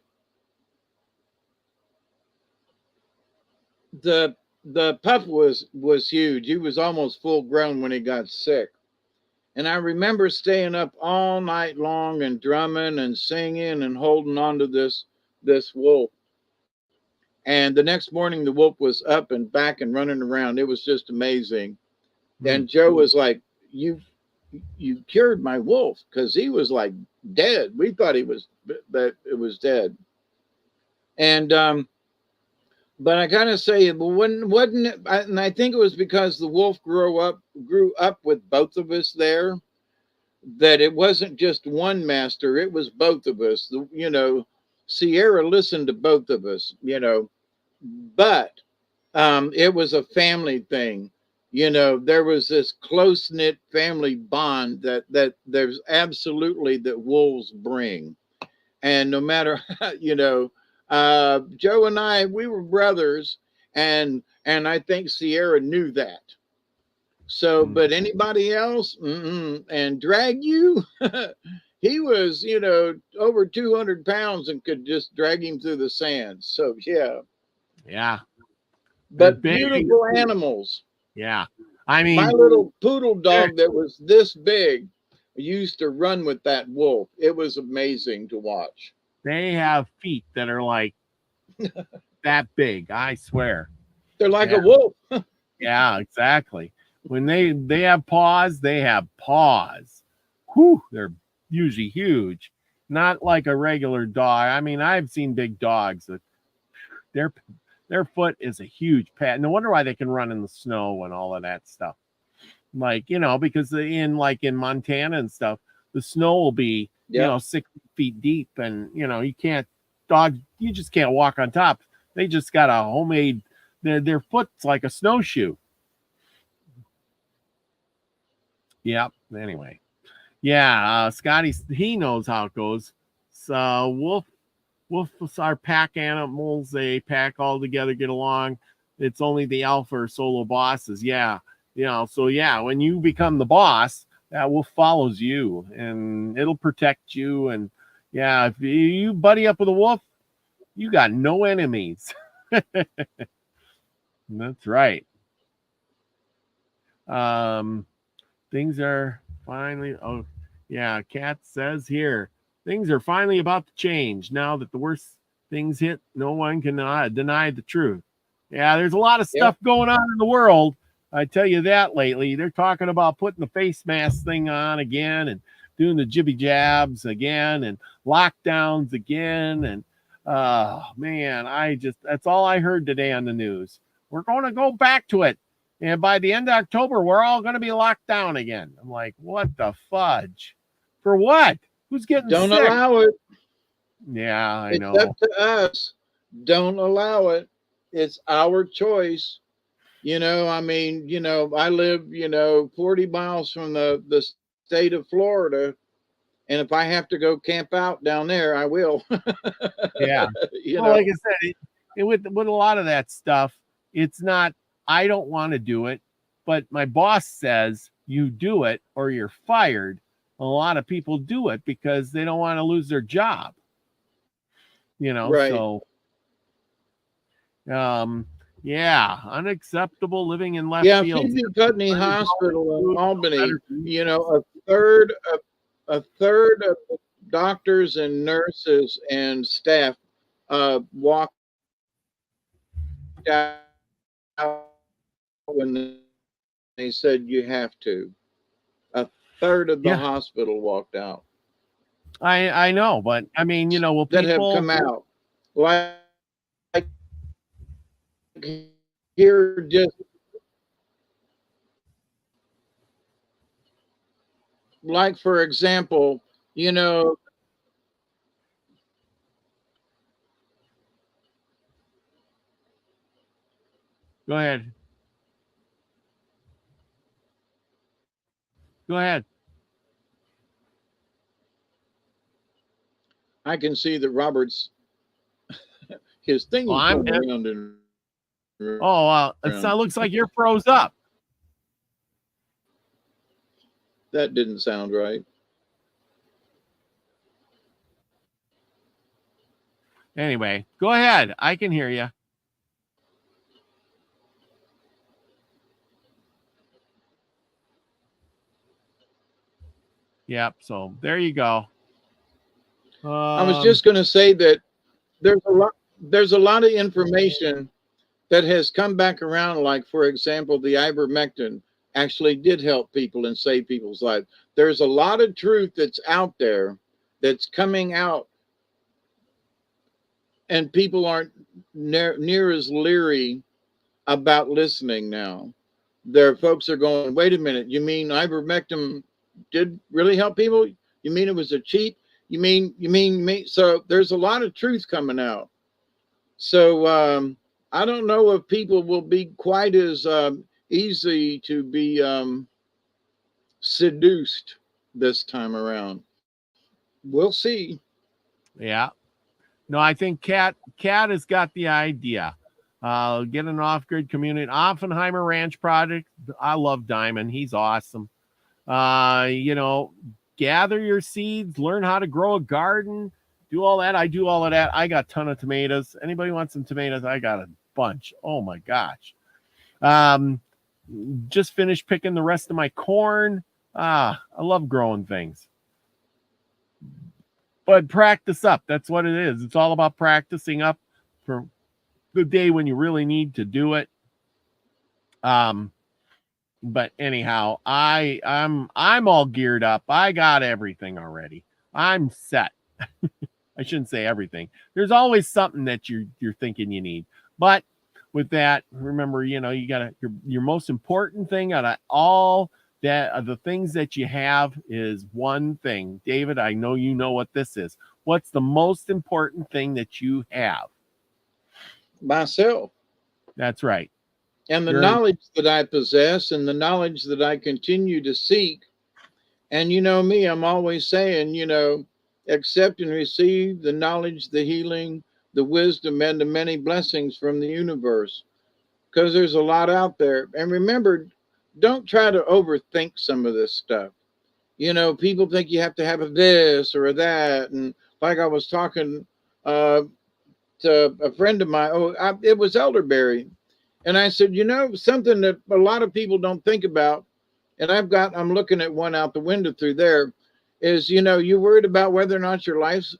B: the pup was huge. He was almost full grown when he got sick. And I remember staying up all night long and drumming and singing and holding on to this wolf. And the next morning, the wolf was up and back and running around. It was just amazing. And Joe was like, "You cured my wolf," because he was like dead. We thought he was that it was dead. And but I gotta say, wasn't it? And I think it was because the wolf grew up with both of us there. That it wasn't just one master; it was both of us. Sierra listened to both of us. But it was a family thing. There was this close-knit family bond that there's absolutely that wolves bring. And no matter, Joe and I, we were brothers, and I think Sierra knew that. So, but anybody else, and drag you, he was, over 200 pounds and could just drag him through the sand. So, yeah.
A: Yeah.
B: But beautiful animals.
A: Yeah. I mean,
B: my little poodle dog that was this big used to run with that wolf. It was amazing to watch.
A: They have feet that are like that big, I swear.
B: They're like a wolf.
A: Yeah, exactly. When they have paws, they have paws. Whew, they're usually huge. Not like a regular dog. I mean, I've seen big dogs that their foot is a huge pad. No wonder why they can run in the snow and all of that stuff. Like, because in Montana and stuff, the snow will be, 6 feet deep, and you just can't walk on top. They just got a homemade, their foot's like a snowshoe. Yep. Anyway. Yeah. Scotty, he knows how it goes. So wolves are pack animals. They pack all together, get along. It's only the alpha or solo bosses. Yeah. So when you become the boss, that wolf follows you and it'll protect you. And if you buddy up with a wolf, you got no enemies. That's right. Things are finally, Kat says here, things are finally about to change now that the worst things hit. No one can deny the truth. Yeah, there's a lot of stuff going on in the world. I tell you that lately. They're talking about putting the face mask thing on again and doing the jibby jabs again and lockdowns again. And man, that's all I heard today on the news. We're going to go back to it. And by the end of October, we're all going to be locked down again. I'm like, what the fudge? For what? Who's getting
B: Don't
A: sick?
B: allow it.
A: Yeah, I know.
B: It's up to us. Don't allow it. It's our choice. I live, 40 miles from the state of Florida. And if I have to go camp out down there, I will.
A: Yeah. Like I said, with a lot of that stuff, it's not, I don't want to do it, but my boss says you do it or you're fired. A lot of people do it because they don't want to lose their job.
B: Right.
A: So unacceptable living in left field.
B: Phoebe Putney Hospital in Albany, a third of the doctors and nurses and staff walked out when they said you have to. A third of the hospital walked out.
A: I know, but I mean, will
B: that
A: people
B: have come out? Like here, just like for example, you know,
A: Go ahead. Go ahead.
B: I can see that Robert's his
A: Well,
B: thingy
A: I'm
B: going around and
A: Oh, it
B: around.
A: looks like you're froze up.
B: That didn't sound right.
A: Anyway, go ahead. I can hear you. Yep. So there you go.
B: I was just going to say that there's a lot of information that has come back around. Like for example, the ivermectin actually did help people and save people's lives. There's a lot of truth that's out there that's coming out, and people aren't near as leery about listening now. There, folks are going, wait a minute, you mean ivermectin did really help people? You mean it was a cheap? You mean me? So there's a lot of truth coming out. So I don't know if people will be quite as easy to be seduced this time around. We'll see.
A: Yeah. No, I think Cat has got the idea. Get an off-grid community. Oppenheimer Ranch project. I love Diamond. He's awesome. Gather your seeds, learn how to grow a garden, do all that. I do all of that. I got a ton of tomatoes. Anybody want some tomatoes? I got a bunch. Oh my gosh. Just finished picking the rest of my corn. I love growing things. But practice up. That's what it is. It's all about practicing up for the day when you really need to do it. But anyhow, I'm all geared up. I got everything already. I'm set. I shouldn't say everything. There's always something that you're thinking you need. But with that, remember, you gotta your most important thing out of all that the things that you have is one thing. David, I know you know what this is. What's the most important thing that you have?
B: Myself.
A: That's right.
B: And the knowledge that I possess and the knowledge that I continue to seek. And you know me, I'm always saying, accept and receive the knowledge, the healing, the wisdom, and the many blessings from the universe. Because there's a lot out there. And remember, don't try to overthink some of this stuff. People think you have to have a this or a that. And like I was talking to a friend of mine, it was elderberry. And I said, something that a lot of people don't think about, and I'm looking at one out the window through there, is, you're worried about whether or not your light's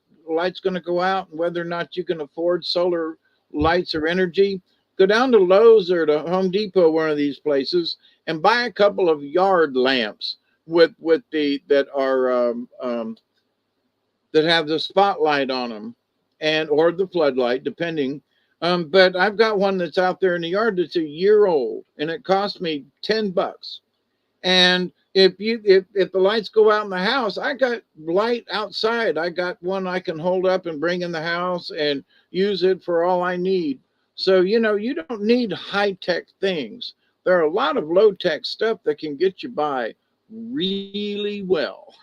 B: going to go out and whether or not you can afford solar lights or energy. Go down to Lowe's or to Home Depot, one of these places, and buy a couple of yard lamps that have the spotlight on them, or the floodlight, depending. But I've got one that's out there in the yard that's a year old, and it cost me $10. And if the lights go out in the house, I got light outside. I got one I can hold up and bring in the house and use it for all I need. So you don't need high-tech things. There are a lot of low-tech stuff that can get you by really well.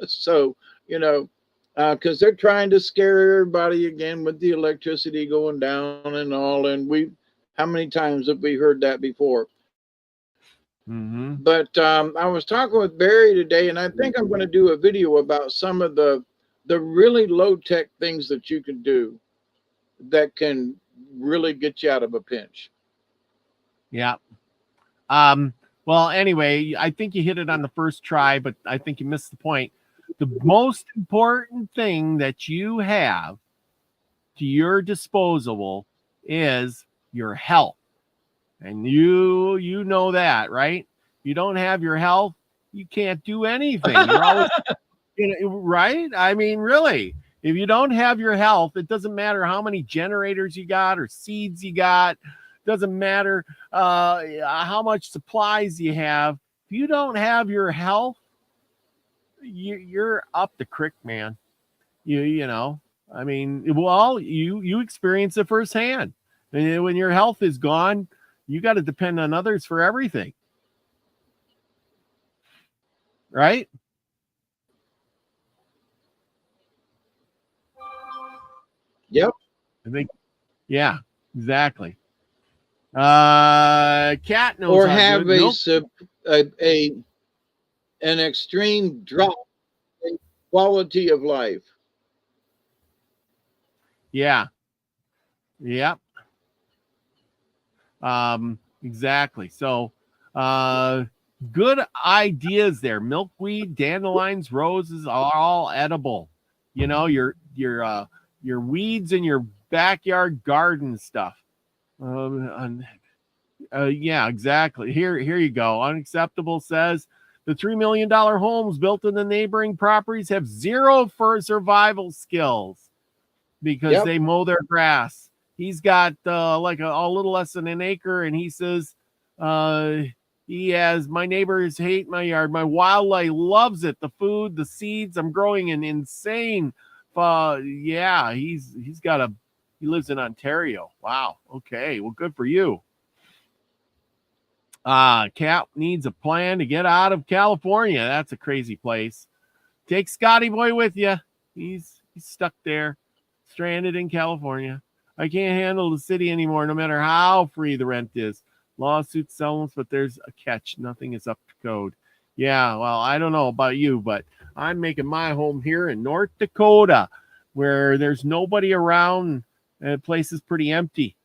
B: So because they're trying to scare everybody again with the electricity going down and all. And how many times have we heard that before?
A: Mm-hmm.
B: But I was talking with Barry today, and I think I'm going to do a video about some of the really low tech things that you can do that can really get you out of a pinch.
A: Yeah. Well, anyway, I think you hit it on the first try, but I think you missed the point. The most important thing that you have to your disposal is your health. And you know that, right? If you don't have your health, you can't do anything. You're always, right? I mean, really, if you don't have your health, it doesn't matter how many generators you got or seeds you got. Doesn't matter how much supplies you have. If you don't have your health, you're up the creek, man. You know, I mean, well, you experience it firsthand. And when your health is gone, you got to depend on others for everything, right?
B: Yep.
A: I think, yeah, exactly. Cat knows
B: Or
A: how to do
B: have
A: it.
B: an extreme drop in quality of life.
A: Yeah. Yep. Exactly. So, good ideas there. Milkweed, dandelions, roses are all edible. You know, your weeds in your backyard garden stuff. Yeah, exactly. Here you go. Unacceptable says the $3 million homes built in the neighboring properties have zero for survival skills because
B: Yep.
A: they mow their grass. He's got like a little less than an acre, and he says he has my neighbors hate my yard. My wildlife loves it. The food, the seeds, I'm growing an insane. Yeah, he lives in Ontario. Wow. Okay. Well, good for you. Cat needs a plan to get out of California. That's a crazy place. Take Scotty Boy with you. He's stuck there, stranded in California. I can't handle the city anymore, no matter how free the rent is. Lawsuits settlements, but there's a catch. Nothing is up to code. Yeah, well, I don't know about you, but I'm making my home here in North Dakota, where there's nobody around. And the place is pretty empty.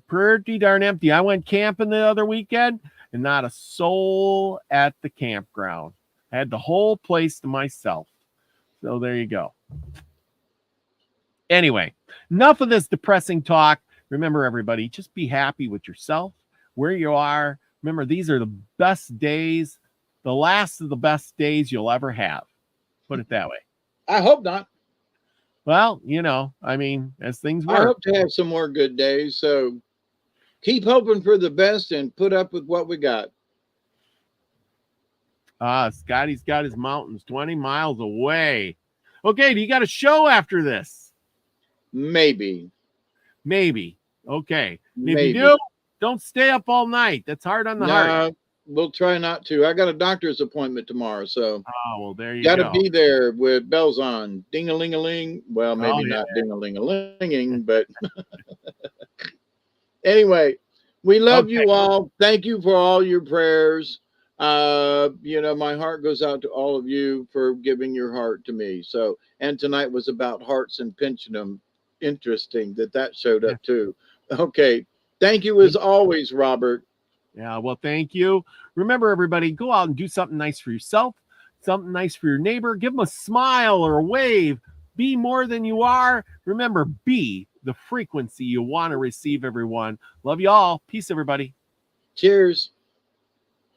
A: Pretty darn empty. I went camping the other weekend and not a soul at the campground. I had the whole place to myself. So there you go. Anyway, enough of this depressing talk. Remember, everybody, just be happy with yourself, where you are. Remember, these are the best days, the last of the best days you'll ever have. Put it that way.
B: I hope not.
A: Well, you know, I mean, as things work.
B: I hope to have some more good days. So keep hoping for the best and put up with what we got.
A: Scotty's got his mountains 20 miles away. Okay, do you got a show after this?
B: Maybe.
A: Okay. And if
B: Maybe.
A: you do, don't stay up all night. That's hard on the heart.
B: We'll try not to. I got a doctor's appointment tomorrow, so
A: well, there you go.
B: Got to be there with bells on. Ding-a-ling-a-ling. Well, maybe not ding-a-ling-a-linging, but anyway, we love you all. Thank you for all your prayers. My heart goes out to all of you for giving your heart to me. So, and tonight was about hearts and pinching them. Interesting that showed up too. Okay. Thank you as always, Robert.
A: Yeah, well, thank you. Remember, everybody, go out and do something nice for yourself, something nice for your neighbor. Give them a smile or a wave. Be more than you are. Remember, be the frequency you want to receive, everyone. Love you all. Peace, everybody.
B: Cheers.